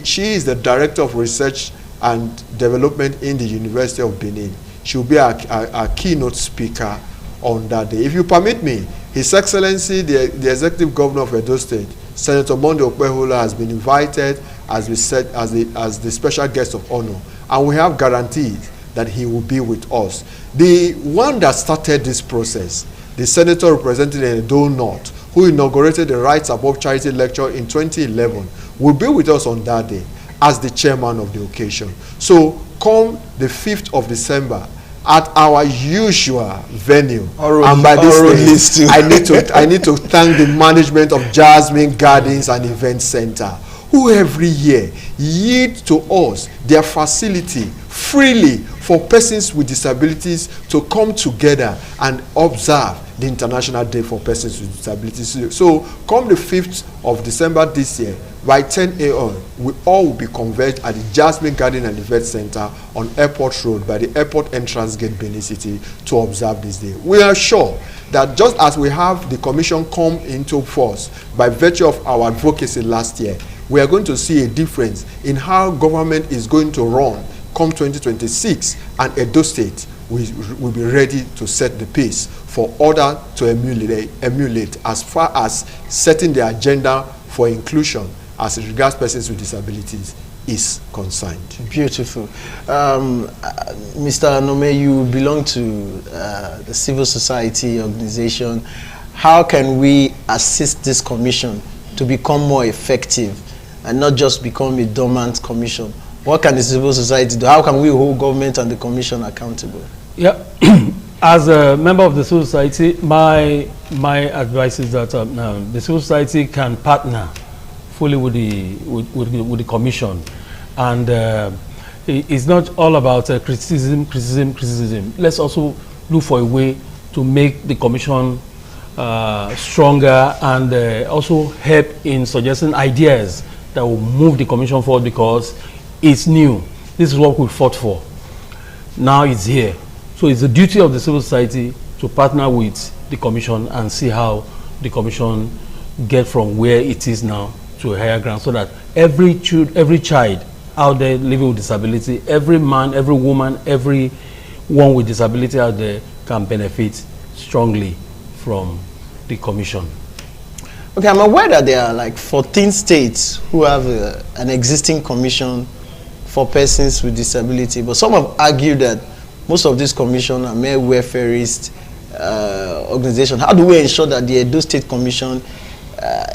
She is the Director of Research and Development in the University of Benin. She will be our keynote speaker on that day. If you permit me, His Excellency, the Executive Governor of Edo State, Senator Monday Okpeholo, has been invited, as we said, as the special guest of honor, and we have guaranteed that he will be with us. The one that started this process, the senator representing Edo North, who inaugurated the Rights Above Charity Lecture in 2011, will be with us on that day as the chairman of the occasion. So come the 5th of December at our usual venue. And by this day, I need to thank the management of Jasmine Gardens and Event Center, who every year yield to us their facility freely for persons with disabilities to come together and observe the International Day for Persons with Disabilities. So come the 5th of December this year, by 10 a.m., we all will be converged at the Jasmine Garden and Event Center on Airport Road by the Airport Entrance Gate, Benin City, to observe this day. We are sure that just as we have the commission come into force by virtue of our advocacy last year, we are going to see a difference in how government is going to run come 2026, and Edo State will be ready to set the pace for order to emulate as far as setting the agenda for inclusion as it regards persons with disabilities is concerned. Beautiful. Mr. Nome, you belong to the civil society organization. How can we assist this commission to become more effective and not just become a dormant commission? What can the civil society do? How can we hold government and the commission accountable? Yeah, as a member of the civil society, my advice is that the civil society can partner fully with the commission, and it's not all about criticism. Let's also look for a way to make the commission stronger, and also help in suggesting ideas that will move the commission forward, because it's new. This is what we fought for. Now it's here. So it's the duty of the civil society to partner with the commission and see how the commission get from where it is now to a higher ground, so that every child out there living with disability, every man, every woman, everyone with disability out there can benefit strongly from the commission. Okay, I'm aware that there are like 14 states who have an existing commission for persons with disability, but some have argued that most of these commissions are mere welfareist organizations. How do we ensure that the Edo State Commission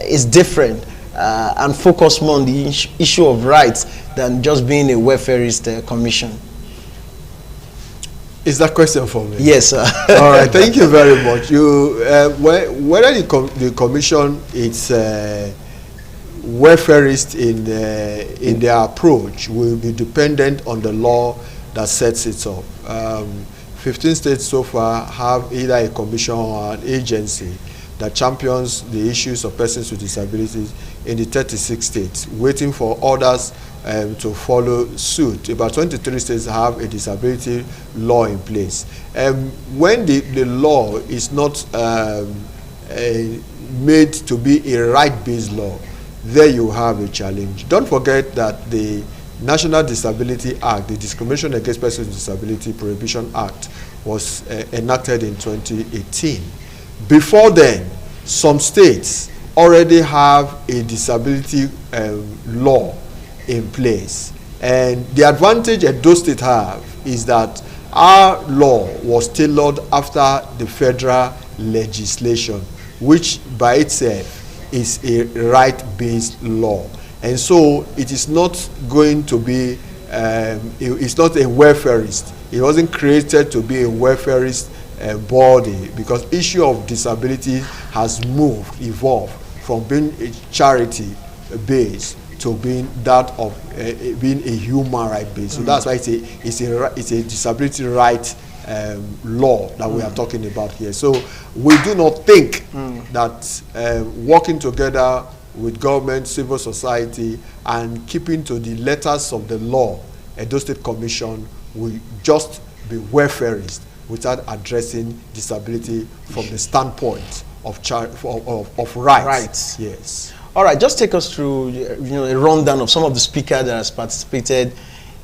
is different and focus more on the issue of rights than just being a welfareist commission? Is that question for me? Yes, sir. All right, thank you very much. Whether the commission is welfareist in their approach will be dependent on the law that sets it up. 15 states so far have either a commission or an agency that champions the issues of persons with disabilities in the 36 states, waiting for others to follow suit. About 23 states have a disability law in place. When the law is not made to be a right-based law, there you have a challenge. Don't forget that the National Disability Act, the Discrimination Against Persons with Disability Prohibition Act, was enacted in 2018. Before then, some states already have a disability law in place. And the advantage that those states have is that our law was tailored after the federal legislation, which by itself is a right-based law. And so it is not going to be, it's not a welfarist. It wasn't created to be a welfarist body, because issue of disability has evolved from being a charity base to being that of being a human right base. So that's why it's a disability right law that we are talking about here. So we do not think that working together with government, civil society, and keeping to the letters of the law, Edo State Commission will just be welfarist without addressing disability from the standpoint of rights. Rights. Yes. All right, just take us through a rundown of some of the speakers that has participated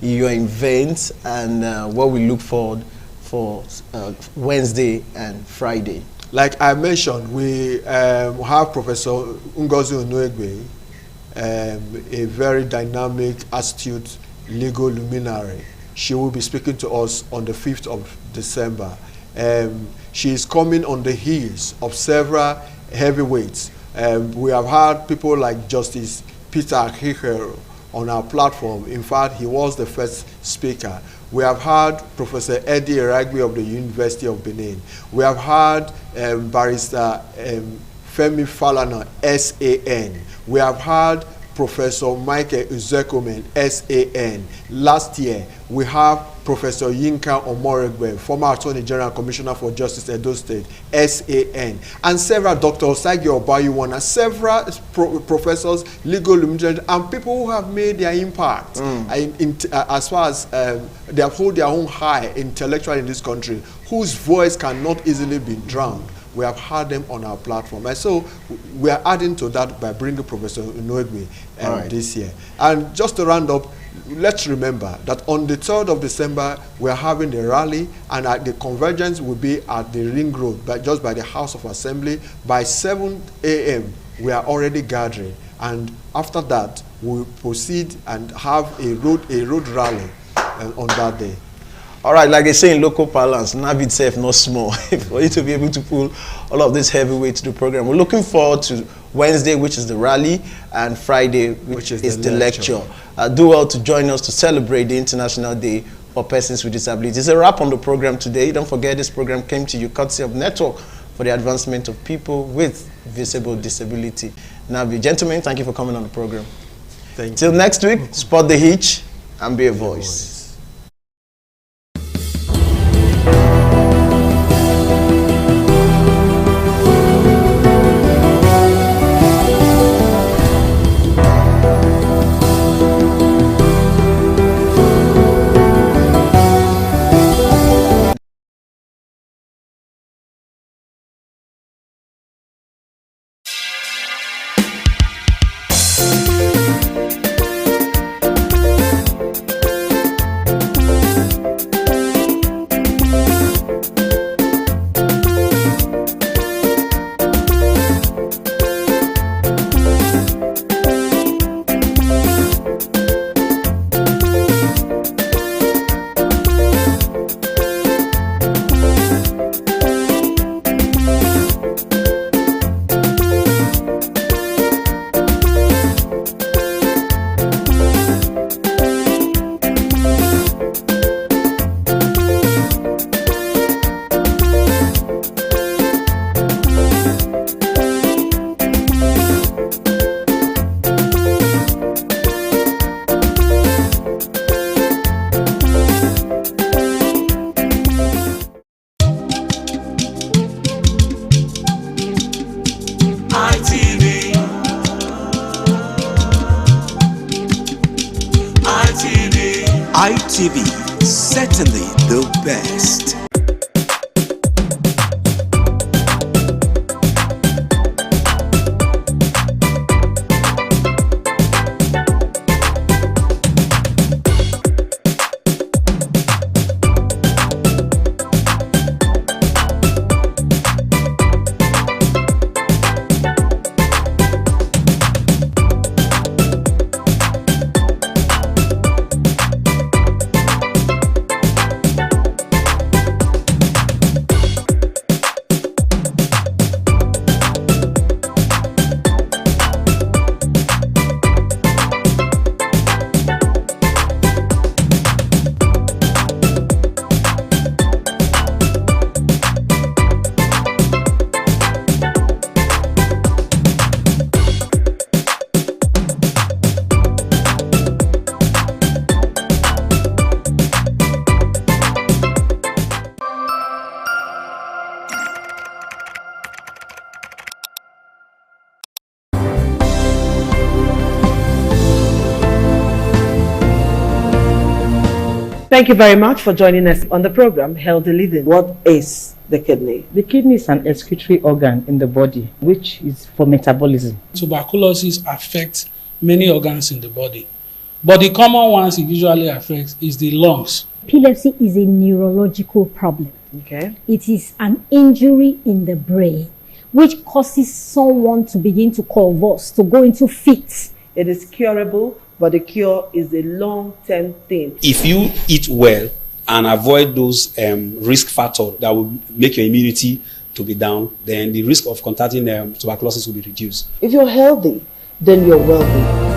in your event and what we look forward for Wednesday and Friday. Like I mentioned, we have Professor Ngozi Onuegbe, a very dynamic, astute legal luminary. She will be speaking to us on the 5th of December. She is coming on the heels of several heavyweights. We have had people like Justice Peter Hihero on our platform. In fact, he was the first speaker. We have had Professor Eddie Eragbe of the University of Benin. We have had Barrister Femi Falana, SAN. We have had Professor Michael Uzekomen, SAN. Last year, we have Professor Yinka Omoregbe, former Attorney General Commissioner for Justice, Edo State, SAN. And several Dr. Osagi Obayuwana, several professors, legal luminaries, and people who have made their impact as far as they have hold their own high intellectually in this country, whose voice cannot easily be drowned. We have had them on our platform. And so we are adding to that by bringing Professor Onuegbe this year. And just to round up, let's remember that on the 3rd of December, we are having the rally, and the convergence will be at the Ring Road, just by the House of Assembly. By 7 a.m., we are already gathering. And after that, we'll proceed and have a road rally on that day. All right, like I say in local parlance, NAV itself not small for you to be able to pull all of this heavyweight to the program. We're looking forward to Wednesday, which is the rally, and Friday, which is the lecture. Do well to join us to celebrate the International Day for Persons with Disabilities. It's a wrap on the program today. Don't forget, this program came to you courtesy of Network for the Advancement of People with Visible Disability. NAVI, gentlemen, thank you for coming on the program. Thank you. Till next week, spot the hitch and be a voice. ITV, certainly the best. Thank you very much for joining us on the program Healthy Living. What is the kidney? The kidney is an excretory organ in the body which is for metabolism. Tuberculosis affects many organs in the body, but the common ones it usually affects is the lungs. Epilepsy is a neurological problem. Okay. It is an injury in the brain which causes someone to begin to convulse, to go into fits. It is curable, but the cure is a long-term thing. If you eat well and avoid those risk factors that will make your immunity to be down, then the risk of contracting tuberculosis will be reduced. If you're healthy, then you're wealthy.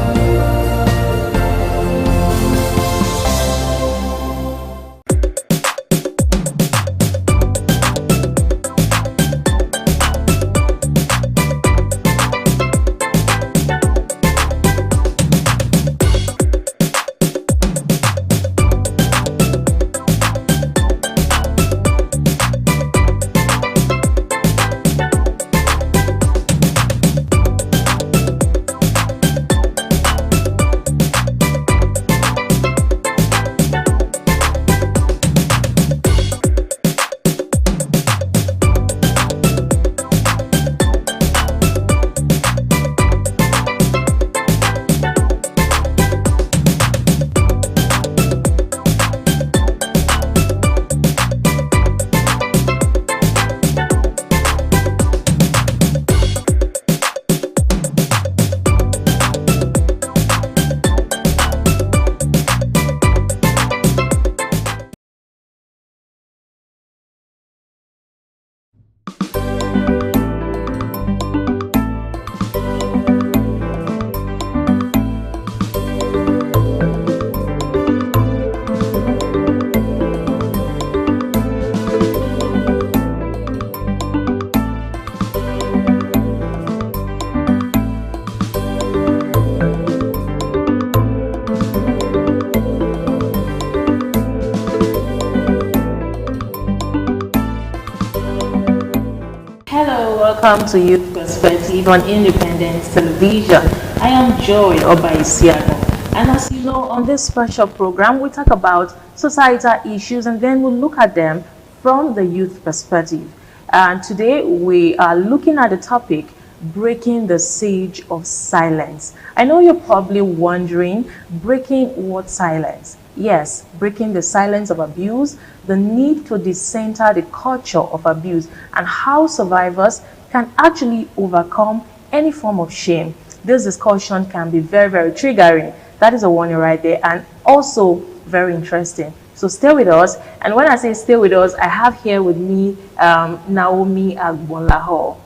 Welcome to Youth Perspective on Independent Television. I am Joy Obaisiago, and as you know, on this special program we talk about societal issues and then we'll look at them from the youth perspective. And today we are looking at the topic, breaking the siege of silence. I know you're probably wondering, breaking what silence? Yes, breaking the silence of abuse, the need to decenter the culture of abuse, and how survivors can actually overcome any form of shame. This discussion can be very, very triggering. That is a warning right there, and also very interesting. So stay with us. And when I say stay with us, I have here with me Naomi Agbonlaho.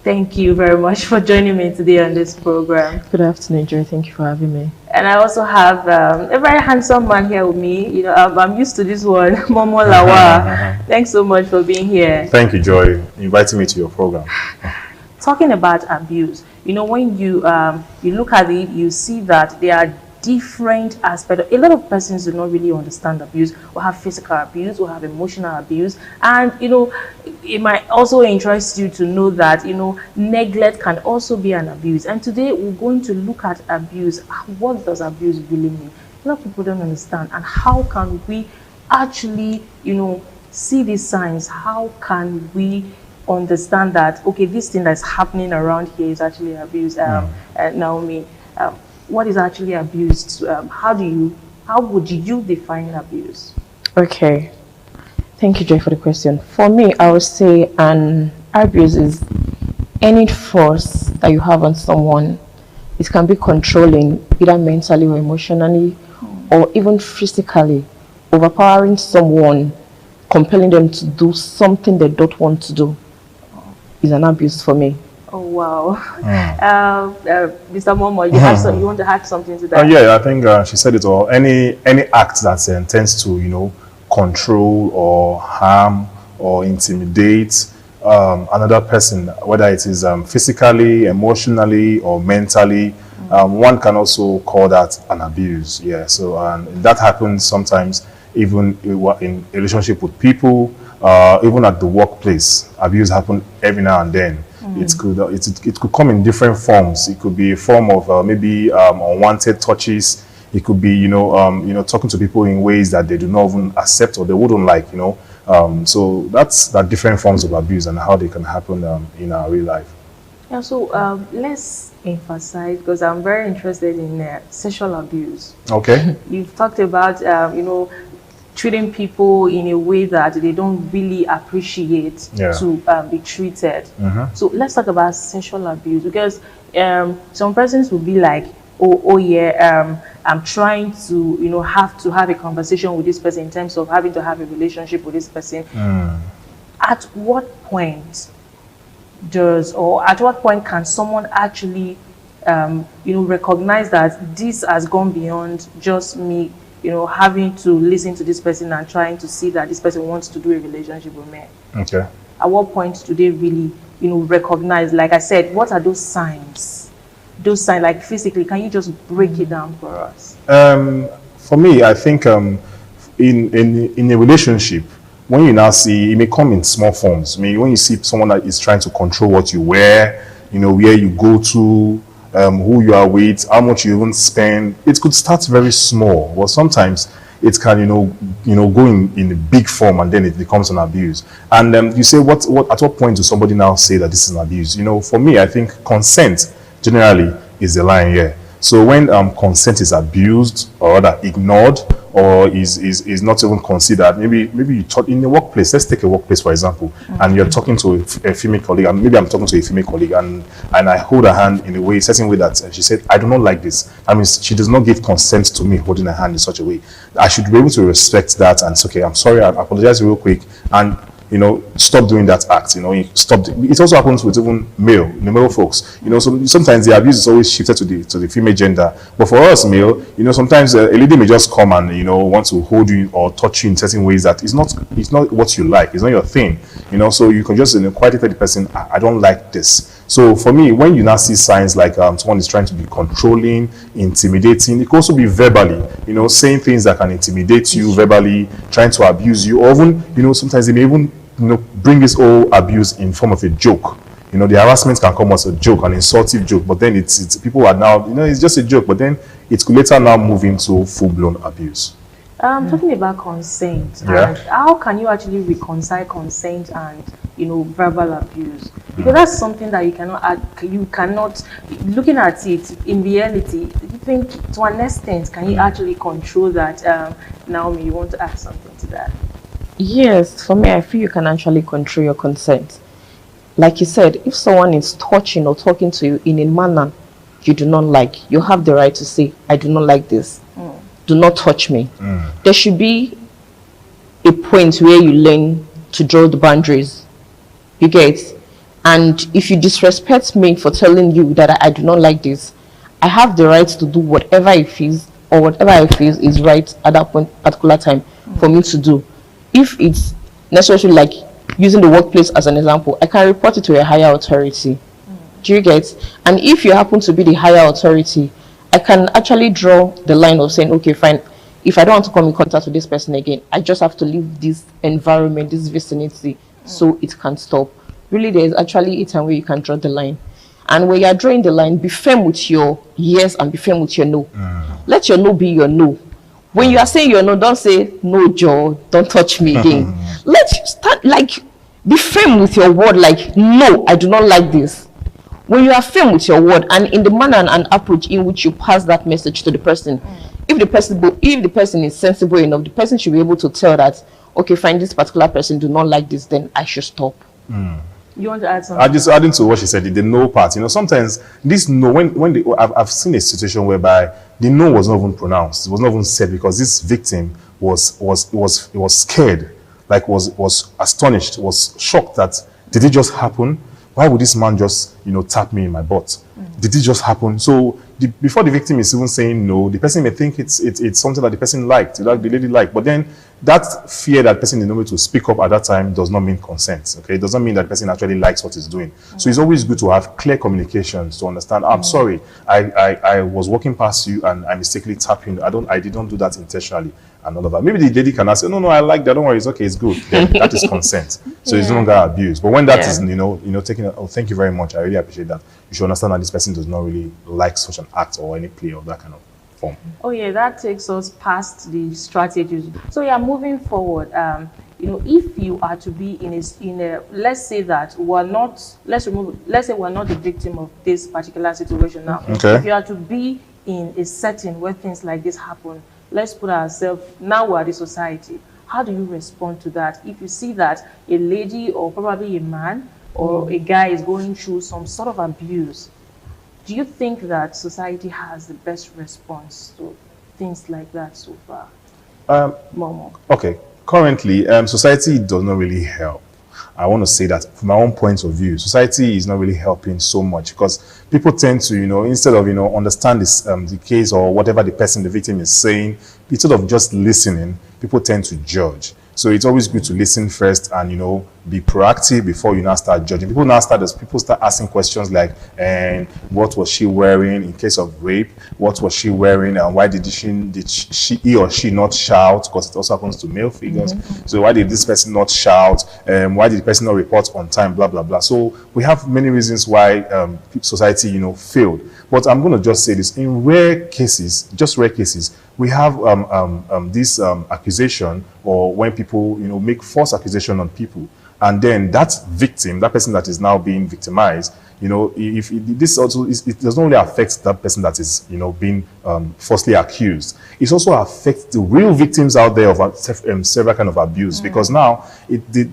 Thank you very much for joining me today on this program. Good afternoon, Joy. Thank you for having me. And I also have a very handsome man here with me. You know, I'm used to this one, Momo Lawa. Thanks so much for being here. Thank you, Joy, inviting me to your program. Talking about abuse, you know, when you you look at it, you see that there are different aspects. A lot of persons do not really understand abuse, or have physical abuse, or have emotional abuse. And, you know, it might also interest you to know that, you know, neglect can also be an abuse. And today we're going to look at abuse. What does abuse really mean? A lot of people don't understand. And how can we actually, you know, see these signs? How can we understand that, okay, this thing that's happening around here is actually abuse? Naomi, what is actually abuse? How would you define abuse? Okay. Thank you, Joy, for the question. For me, I would say an abuse is any force that you have on someone. It can be controlling, either mentally or emotionally, or even physically, overpowering someone, compelling them to do something they don't want to do, is an abuse for me. Oh wow. Mr. Momo, you want to add something to that? Yeah, I think she said it all. Any act that intends to, you know, control or harm or intimidate another person, whether it is physically, emotionally, or mentally, one can also call that an abuse. Yeah. So that happens sometimes, even in a relationship with people, even at the workplace. Abuse happens every now and then. It could come in different forms. It could be a form of maybe unwanted touches. It could be, you know, talking to people in ways that they do not even accept or they wouldn't like, you know. So that's different forms of abuse and how they can happen in our real life. Yeah. So let's emphasize, because I'm very interested in sexual abuse. Okay. You've talked about, you know, treating people in a way that they don't really appreciate to be treated. So let's talk about sexual abuse, because some persons will be like, oh yeah, I'm trying to, you know, have a conversation with this person in terms of having to have a relationship with this person. At what point can someone actually, you know, recognize that this has gone beyond just me, you know, having to listen to this person and trying to see that this person wants to do a relationship with me? Okay. At what point do they really, you know, recognize, like I said, what are those signs? Those signs, like physically, can you just break it down for us? For me, I think in a relationship, when you now see, it may come in small forms. I mean, when you see someone that is trying to control what you wear, you know, where you go to, who you are with, how much you even spend, it could start very small. But sometimes it can, you know, go in a big form, and then it becomes an abuse. And you say, at what point do somebody now say that this is an abuse? You know, for me, I think consent generally is the line here. So when consent is abused or rather ignored, or is not even considered, maybe you talk in the workplace. Let's take a workplace for example, and you're talking to a female colleague, and maybe I'm talking to a female colleague, and I hold her hand in a certain way that she said, I do not like this. I mean, she does not give consent to me holding her hand in such a way. I should be able to respect that and say, okay, I'm sorry, I apologize real quick, and, you know, stop doing that act. You know, stop. It also happens with even male folks. You know, so sometimes the abuse is always shifted to the female gender. But for us male, you know, sometimes a lady may just come and, you know, want to hold you or touch you in certain ways that it's not what you like. It's not your thing. You know, so you can just, you know, quietly tell the person, I don't like this. So for me, when you now see signs like someone is trying to be controlling, intimidating, it could also be verbally, you know, saying things that can intimidate you verbally, trying to abuse you, or even, you know, sometimes they may even, you know, bring this whole abuse in form of a joke. You know, the harassment can come as a joke, an insultive joke, but then it's people are now, you know, it's just a joke, but then it could later now move into full-blown abuse. Talking about consent, Yeah. and how can you actually reconcile consent and, you know, verbal abuse? Because that's something that you cannot, looking at it in reality, you think to an extent, can you actually control that? Naomi, you want to add something to that? Yes, for me, I feel you can actually control your consent. Like you said, if someone is touching or talking to you in a manner you do not like, you have the right to say, I do not like this. Do not touch me. There should be a point where you learn to draw the boundaries. You get? And if you disrespect me for telling you that I do not like this, I have the right to do whatever I feel, or whatever I feel is right at that particular time for me to do. If it's necessary, like using the workplace as an example, I can report it to a higher authority. Do you get? And if you happen to be the higher authority I can actually draw the line of saying, okay, fine, if I don't want to come in contact with this person again, I just have to leave this environment, this vicinity, so it can stop. Really, there is actually a time where you can draw the line. And when you're drawing the line, be firm with your yes and be firm with your no. Let your no be your no. When you are saying your no, don't say, no, Joe, don't touch me again. Let you start, like, be firm with your word, like, no, I do not like this. When you are firm with your word and in the manner and approach in which you pass that message to the person, if the person is sensible enough, the person should be able to tell that, okay, fine, this particular person do not like this, then I should stop. You want to add something? I'm just adding to what she said, the no part. You know, sometimes this no, I've seen a situation whereby the no was not even pronounced. It was not even said because this victim was scared, like was astonished, was shocked that did it just happen? Why would this man just, you know, tap me in my butt? Did it just happen? So before the victim is even saying no, the person may think it's something that the person liked, that the lady liked. But then that fear that person is not able to speak up at that time does not mean consent. Okay, it doesn't mean that the person actually likes what he's doing. So it's always good to have clear communications to understand. I'm sorry, I was walking past you and I mistakenly tapped you. I didn't do that intentionally. And all of that. Maybe the lady can ask, no, I like that. Don't worry, it's okay, it's good. Then that is consent. So it's no longer abuse. But when that is, you know, taking. Oh, thank you very much. I really appreciate that. You should understand that this person does not really like such an act or any play of that kind of form. Oh yeah, that takes us past the strategies. So yeah, moving forward, you know, if you are to be in a let's say that we're not, let's say we're not the victim of this particular situation now. Okay. If you are to be in a setting where things like this happen, let's put ourselves, now we're the society. How do you respond to that? If you see that a lady or probably a man or a guy is going through some sort of abuse, do you think that society has the best response to things like that so far? Momo. Okay. Currently, society does not really help. I want to say that from my own point of view, society is not really helping so much because people tend to, you know, instead of, you know, understand this, the case or whatever the person, the victim is saying, instead of just listening, people tend to judge. So it's always good to listen first and, you know, be proactive before you now start judging. People start asking questions like, and what was she wearing in case of rape? What was she wearing and why did he or she not shout? Because it also happens to male figures. So why did this person not shout? Why did the person not report on time? Blah, blah, blah. So we have many reasons why society, you know, failed. But I'm going to just say this. In rare cases, just rare cases, we have this accusation, or when people, you know, make false accusation on people, and then that victim, that person that is now being victimized, you know, if this also it does not only affect that person that is, you know, being falsely accused, it also affects the real victims out there of several kind of abuse, because now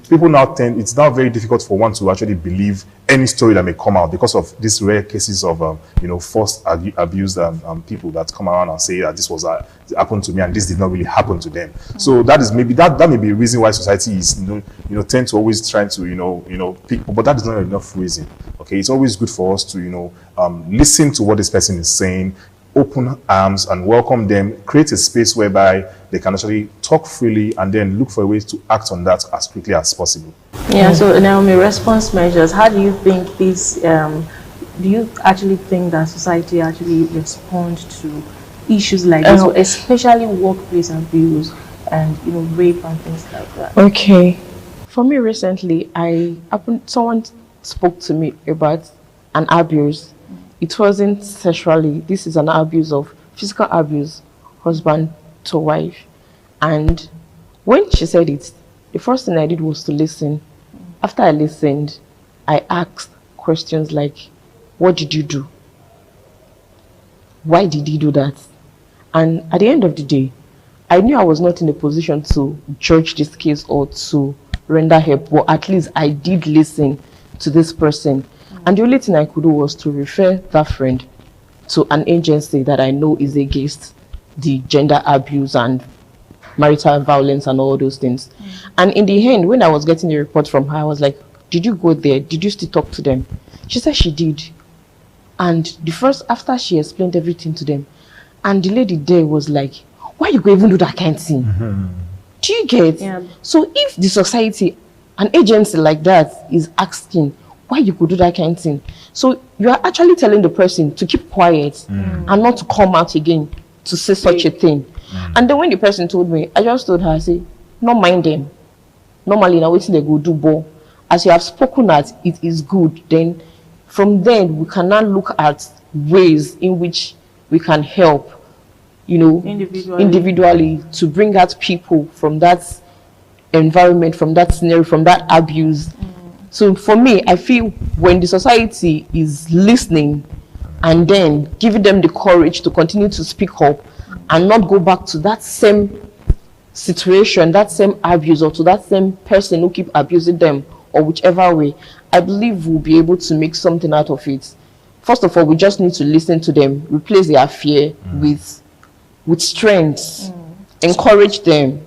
people now tend, it's now very difficult for one to actually believe any story that may come out because of these rare cases of you know, forced abused people that come around and say that this was happened to me and this did not really happen to them. So that is maybe that may be a reason why society is, you know, tend to always trying to, you know pick, but that is not enough reason. Okay, it's always good for us to, you know, listen to what this person is saying, open arms and welcome them, create a space whereby they can actually talk freely and then look for ways to act on that as quickly as possible. Yeah, so Naomi, response measures, how do you think this, do you actually think that society actually responds to issues like this, especially workplace abuse and, you know, rape and things like that? Okay. For me recently, someone spoke to me about an abuse. It wasn't sexually. This is an abuse of physical abuse, husband to wife. And when she said it, the first thing I did was to listen. After I listened, I asked questions like, what did you do? Why did you do that? And at the end of the day, I knew I was not in a position to judge this case or to render help, but at least I did listen to this person. And the only thing I could do was to refer that friend to an agency that I know is against the gender abuse and marital violence and all those things. And in the end, when I was getting the report from her, I was like, did you go there? Did you still talk to them? She said she did. And after she explained everything to them, and the lady there was like, why you go even do that kind of thing? Do you get? Yeah. So if the society, an agency like that is asking, why you could do that kind of thing. So you are actually telling the person to keep quiet and not to come out again to say such a thing. And then when the person told me, I just told her, I say, not mind them. Normally, now waiting they go do ball. As you have spoken at, it is good. Then from then we can now look at ways in which we can help, you know, individually to bring out people from that environment, from that scenario, from that abuse. So for me, I feel when the society is listening and then giving them the courage to continue to speak up and not go back to that same situation, that same abuse, or to that same person who keep abusing them, or whichever way, I believe we'll be able to make something out of it. First of all, we just need to listen to them, replace their fear with strength, encourage them.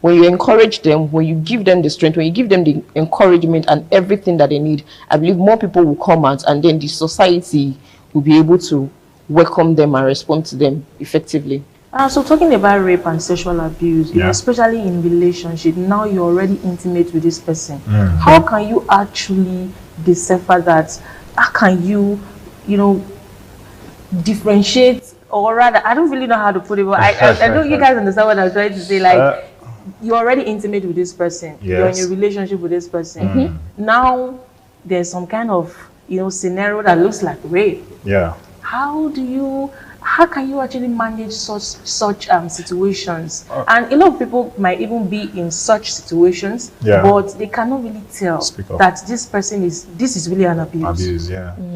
When you encourage them, when you give them the strength, when you give them the encouragement and everything that they need, I believe more people will come out, and then the society will be able to welcome them and respond to them effectively. So talking about rape and sexual abuse, you know, especially in relationship, now you're already intimate with this person. How can you actually decipher that? How can you, you know, differentiate, or rather, I don't really know how to put it, but I know you guys understand what I'm trying to say. Like, you're already intimate with this person. You're in a relationship with this person. Now, there's some kind of, you know, scenario that looks like rape. How can you actually manage such situations? And a lot of people might even be in such situations, but they cannot really tell that this is really an abuse.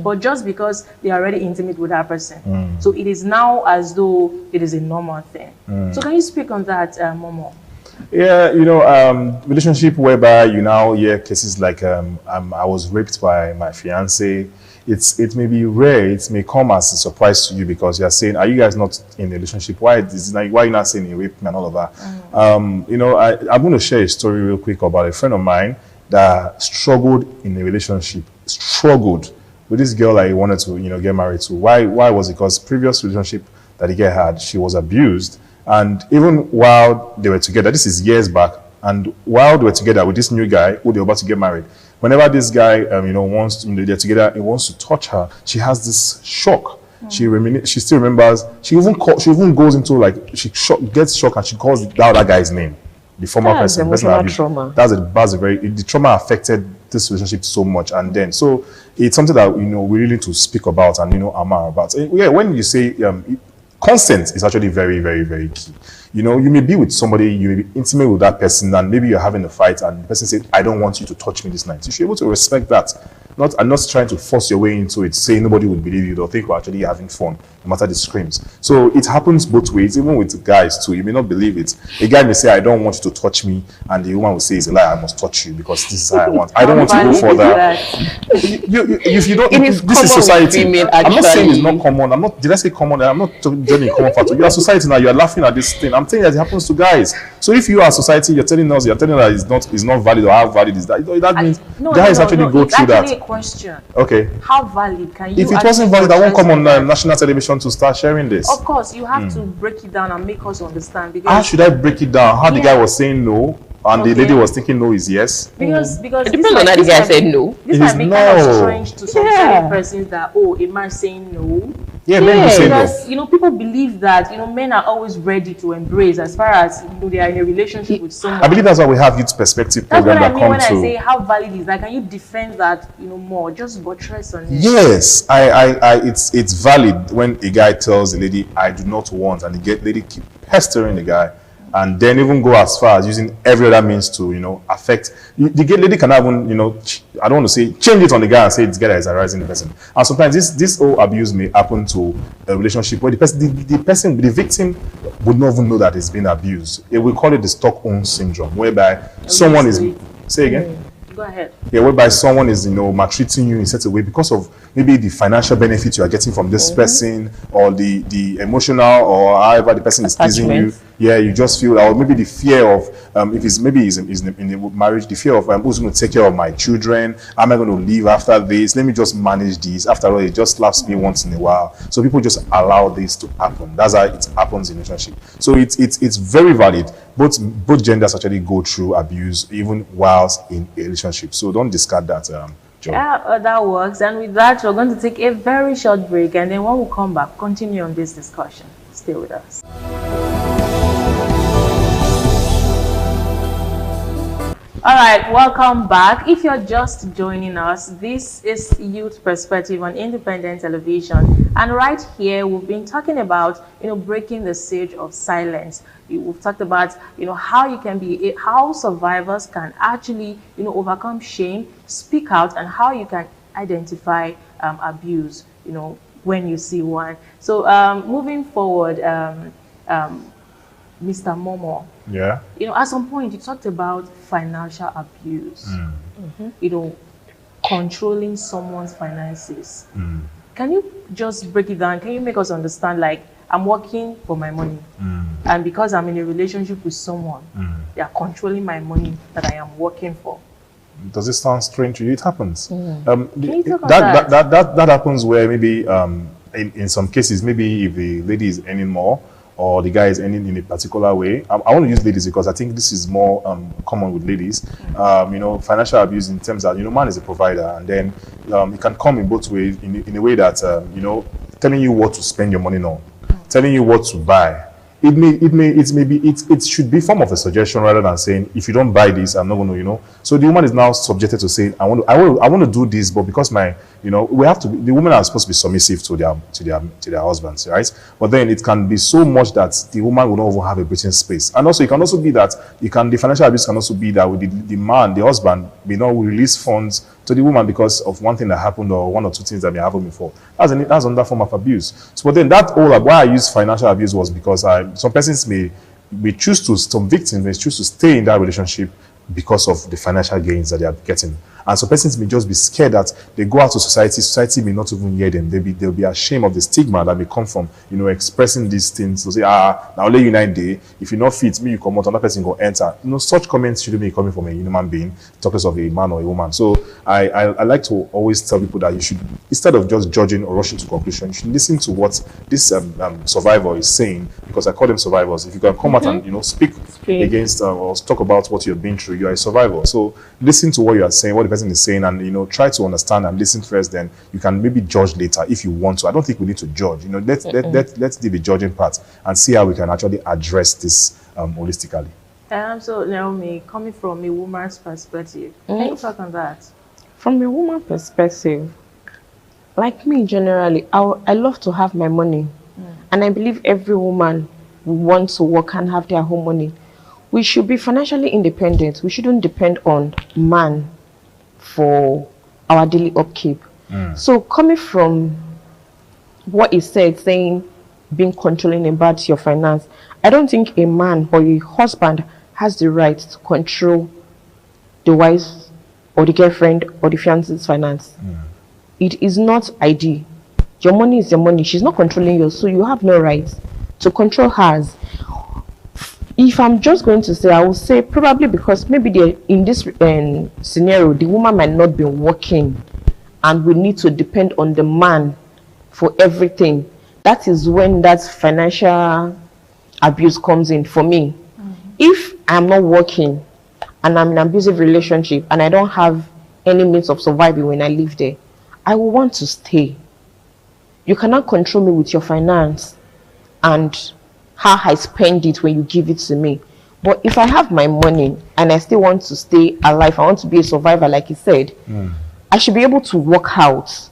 But just because they are already intimate with that person, so it is now as though it is a normal thing. So can you speak on that, Momo? Yeah, you know, relationship whereby you now hear cases like I was raped by my fiance. It may be rare, it may come as a surprise to you because you're saying, are you guys not in a relationship? Why are you not saying you raped me and all of that? You know, I'm going to share a story real quick about a friend of mine that struggled in a relationship, struggled with this girl that he wanted to, you know, get married to. Why was it? Because previous relationship that he had, she was abused. And even while they were together, this is years back, and while they were together with this new guy who they were about to get married, whenever this guy, you know, they're together, he wants to touch her, she has this shock. She still remembers. She even goes into, like, gets shocked, and she calls that guy's name, the former person. Emotional trauma. That's the trauma affected this relationship so much, and then so it's something that, you know, we really need to speak about and, you know, about. Yeah, when you say consent is actually very, very, very key. You know, you may be with somebody, you may be intimate with that person, and maybe you're having a fight, and the person says, I don't want you to touch me this night. You should be able to respect that. Not trying to force your way into it, say nobody would believe you, or think we're actually having fun, no matter the screams. So it happens both ways, even with guys too. You may not believe it. A guy may say, I don't want you to touch me, and the woman will say, it's a lie, I must touch you because this is how I want. I don't want to go further. If you don't, this is society. I'm not saying it's not common. Did I say common? I'm not joining common factor. You are society now, you are laughing at this thing. I'm saying that it happens to guys. So if you are society, you're telling us that it's not valid, or how valid is that? That means guys actually go through that. Question. Okay. How valid can you? If it wasn't valid, I won't come on national television to start sharing this. Of course, you have to break it down and make us understand. Because how should I break it down? How the guy was saying no, and the lady was thinking no is yes. Because it depends on how the guy said no. This might be kind of strange to some certain persons that a man saying no. Yeah, men will say no. Because, you know, people believe that, you know, men are always ready to embrace as far as, you know, they are in a relationship with someone. I believe that's why we have youth perspective program that come to. When I say how valid is that, can you defend that, you know, more? Just buttress on it. Yes, it's valid when a guy tells the lady, I do not want, and the lady keep pestering the guy, and then even go as far as using every other means to, you know, affect. The lady can even, you know, I don't want to say change it on the guy and say this guy is harassing the person. And sometimes this whole abuse may happen to a relationship where the victim would not even know that it's been abused. We call it the Stockholm syndrome, whereby someone is, say again. Go ahead. Yeah, whereby someone is, you know, maltreating you in such a way because of maybe the financial benefit you are getting from this person, or the emotional, or however the person is pleasing you. Yeah, you just feel, or maybe the fear of, if it's maybe is in a marriage, the fear of who's going to take care of my children? Am I going to leave after this? Let me just manage this. After all, it just slaps me once in a while. So people just allow this to happen. That's how it happens in a relationship. So it's very valid. Both genders actually go through abuse even whilst in a relationship. So don't discard that Joy. Yeah, that works. And with that, we're going to take a very short break. And then when we come back, continue on this discussion. Stay with us. All right, welcome back. If you're just joining us, this is Youth Perspective on Independent Television, and right here we've been talking about breaking the siege of silence. We've talked about how you can be how survivors can actually overcome shame, speak out, and how you can identify abuse when you see one. So moving forward, Mr. Momo. Yeah. At some point you talked about financial abuse. Controlling someone's finances. Can you just break it down? Can you make us understand, like, I'm working for my money, and because I'm in a relationship with someone, they are controlling my money that I am working for? Does it sound strange to you? It happens. Can you talk about That happens where maybe in some cases, maybe if the lady is earning more, or the guy is ending in a particular way. I want to use ladies because I think this is more common with ladies. Financial abuse in terms that, man is a provider, and then it can come in both ways, in a way that, telling you what to spend your money on, telling you what to buy. It should be form of a suggestion rather than saying, if you don't buy this, I'm not going to, So the woman is now subjected to saying, I want to do this, but because we have to. The women are supposed to be submissive to their husbands, right? But then it can be so much that the woman will not even have a breathing space. And also, it can also be that the financial abuse can also be that with the man, the husband, will release funds to the woman because of one thing that happened or one or two things that may happen before. That's another form of abuse. So, but then why I use financial abuse was because some persons some victims may choose to stay in that relationship because of the financial gains that they are getting. And some persons may just be scared that they go out to society may not even hear them. They'll be ashamed of the stigma that may come from, expressing these things. To say, now let you 9 day, if you not fit, me you come out, another person go enter. Such comments shouldn't be coming from a human being, talking of a man or a woman. So I like to always tell people that you should, instead of just judging or rushing to conclusion, you should listen to what this survivor is saying, because I call them survivors. If you can come out and speak against or talk about what you've been through, you are a survivor. So listen to what you are saying, what the person is saying, and try to understand and listen first. Then you can maybe judge later if you want to. I don't think we need to judge. Let's do the judging part and see how we can actually address this holistically. So Naomi, coming from a woman's perspective, can you talk on that? From a woman's perspective, like me generally, I love to have my money, and I believe every woman wants to work and have their own money. We should be financially independent. We shouldn't depend on man for our daily upkeep. So coming from what he said, saying being controlling about your finance, I don't think a man or a husband has the right to control the wife's or the girlfriend or the fiance's finance. It is not ideal. Your money is your money. She's not controlling you, so you have no right to control hers. If I'm just going to say, I will say probably because maybe in this scenario, the woman might not be working and we need to depend on the man for everything. That is when that financial abuse comes in for me. If I'm not working and I'm in an abusive relationship and I don't have any means of surviving when I live there, I will want to stay. You cannot control me with your finance and how I spend it when you give it to me. But if I have my money and I still want to stay alive, I want to be a survivor, like you said, I should be able to work out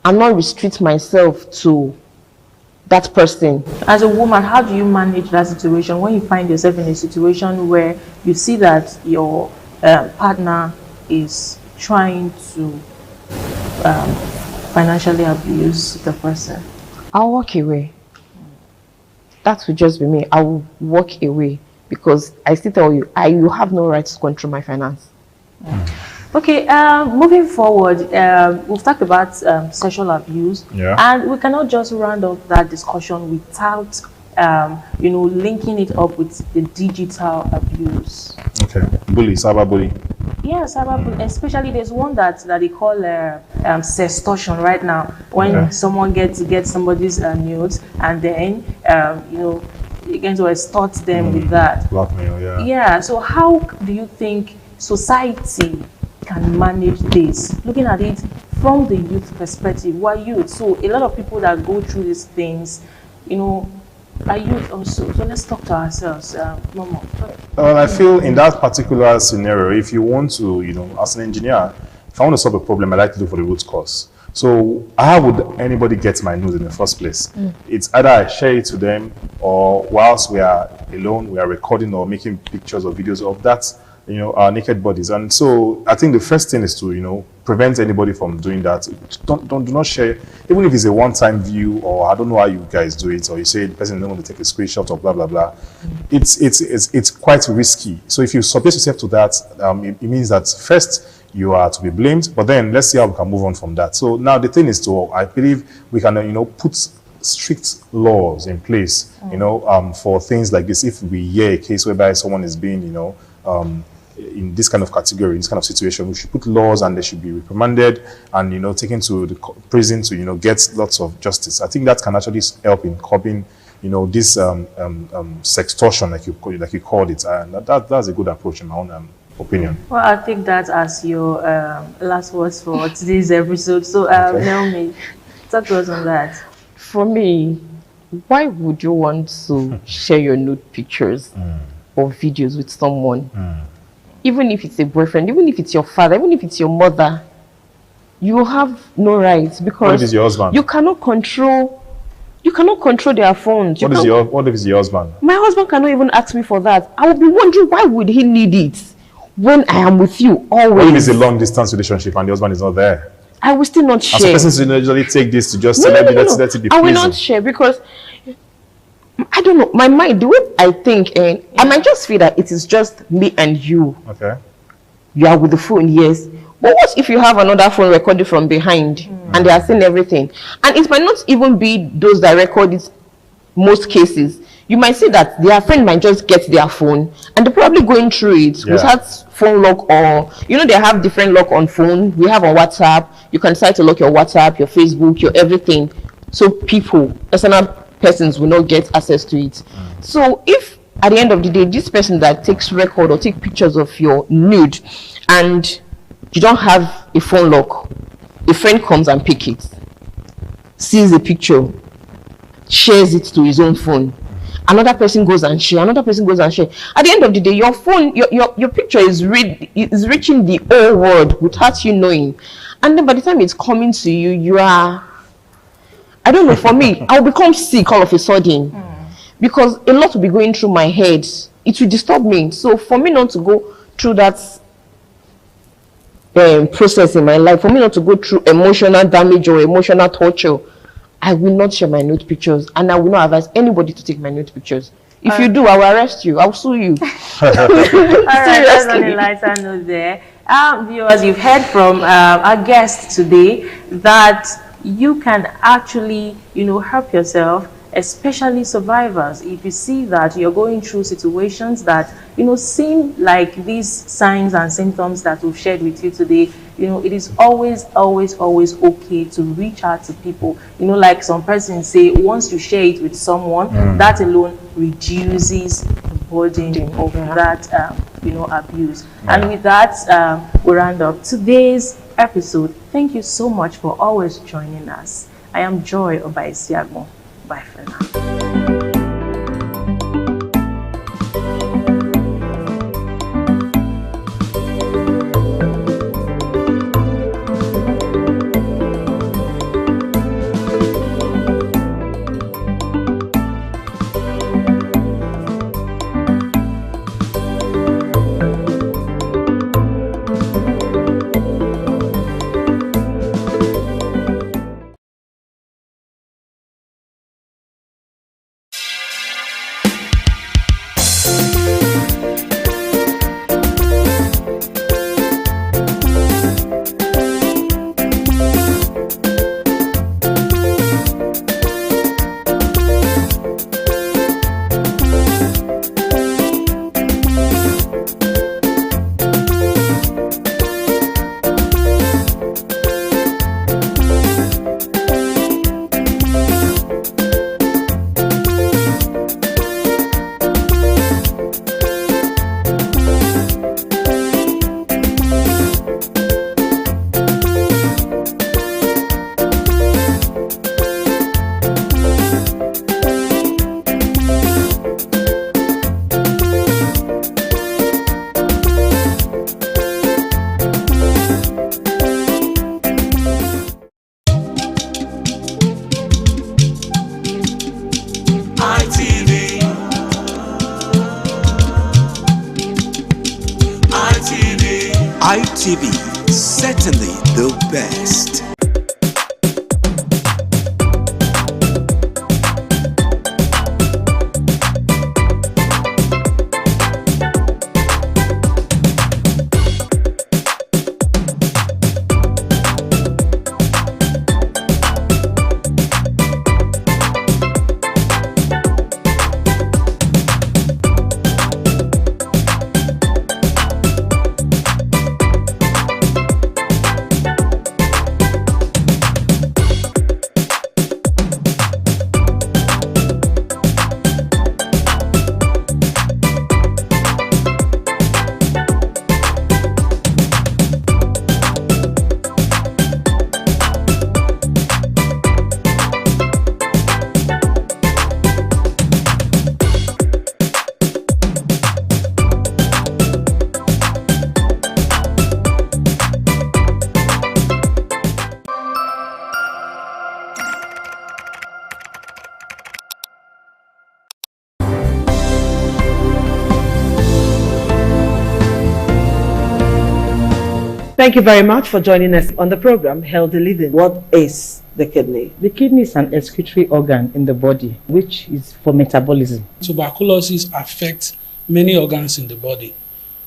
and not restrict myself to that person. As a woman, how do you manage that situation when you find yourself in a situation where you see that your partner is trying to financially abuse the person? I'll walk away. That would just be me. I will walk away because I still tell you, you have no right to control my finance. Okay, moving forward, we've talked about sexual abuse, and we cannot just round up that discussion without, linking it up with the digital abuse. Okay, cyberbullying. Yeah, cyberbullying. Especially there's one that they call sextortion right now. When someone gets somebody's nudes and then you're going to extort them with that. Blackmail, Yeah. So how do you think society can manage this? Looking at it from the youth perspective, we're youth, so a lot of people that go through these things, you know, are youth also. So let's talk to ourselves. Momo. Well, I feel in that particular scenario, if you want to, you know, as an engineer, if I want to solve a problem, I like to look for the root cause. So how would anybody get my nudes in the first place? It's either I share it to them, or whilst we are alone, we are recording or making pictures or videos of that, you know, our naked bodies. And so I think the first thing is to, you know, prevent anybody from doing that. Do not share, even if it's a one-time view, or I don't know how you guys do it, or you say the person doesn't want to take a screenshot or blah blah blah. It's quite risky. So if you subject yourself to that, it means that first you are to be blamed, but then let's see how we can move on from that. So now the thing is to, I believe we can, you know, put strict laws in place, you know, for things like this. If we hear a case whereby someone is being, you know, in this kind of category, in this kind of situation, we should put laws, and they should be reprimanded and, you know, taken to the prison to, you know, get lots of justice. I think that can actually help in curbing, you know, this sextortion, like you called it, and that's a good approach in my own opinion. Well, I'll take that as your last words for today's episode. So, Naomi, talk to us on that. For me, why would you want to share your nude pictures or videos with someone? Even if it's a boyfriend, even if it's your father, even if it's your mother, you have no rights, because what if it's your husband? You cannot control their phones. What if it's your husband? My husband cannot even ask me for that. I would be wondering, why would he need it when I am with you always? What if it's a long distance relationship and the husband is not there? I will still not share. As a person to usually take this to just let it be pleasing. I will not share, because I don't know, my mind, the way I think, and I might just feel that it is just me and you. Okay. You are with the phone, yes. But what if you have another phone recorded from behind and they are seeing everything? And it might not even be those that record it, most cases. You might see that their friend might just get their phone and they're probably going through it without phone lock, or, you know, they have different lock on phone. We have on WhatsApp. You can decide to lock your WhatsApp, your Facebook, your everything. So people, external persons will not get access to it. So if at the end of the day, this person that takes record or take pictures of your nude and you don't have a phone lock, a friend comes and picks it, sees the picture, shares it to his own phone, another person goes and share, another person goes and share. At the end of the day, your phone, your picture is reaching the whole world without you knowing. And then by the time it's coming to you, you are, I don't know, for me, I'll become sick all of a sudden. Because a lot will be going through my head. It will disturb me. So for me not to go through that process in my life, for me not to go through emotional damage or emotional torture, I will not share my nude pictures, and I will not advise anybody to take my nude pictures. If you do, I will arrest you. I'll sue you. All right, that's on the lighter note there. Viewers, you've heard from our guest today that you can actually, you know, help yourself, especially survivors. If you see that you're going through situations that, you know, seem like these signs and symptoms that we've shared with you today, you know, it is always okay to reach out to people. You know, like some persons say, once you share it with someone, that alone reduces the burden of that, you know, abuse. And with that, we round up today's episode. Thank you so much for always joining us. I am Joy Obaisiagbon. Bye for now. TV, certainly the best. Thank you very much for joining us on the program Healthy Living. What is the kidney? The kidney is an excretory organ in the body, which is for metabolism. Tuberculosis affects many organs in the body,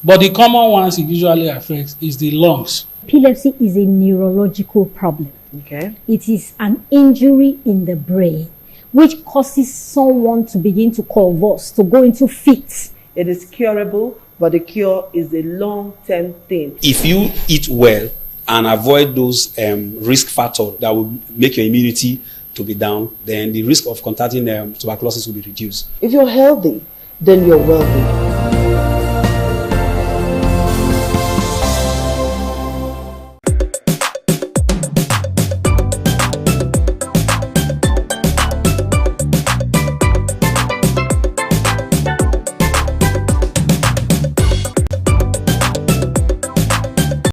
but the common ones it usually affects is the lungs. Epilepsy is a neurological problem. Okay. It is an injury in the brain which causes someone to begin to convulse, to go into fits. It is curable, but the cure is a long-term thing. If you eat well and avoid those risk factors that will make your immunity to be down, then the risk of contracting tuberculosis will be reduced. If you're healthy, then you're wealthy.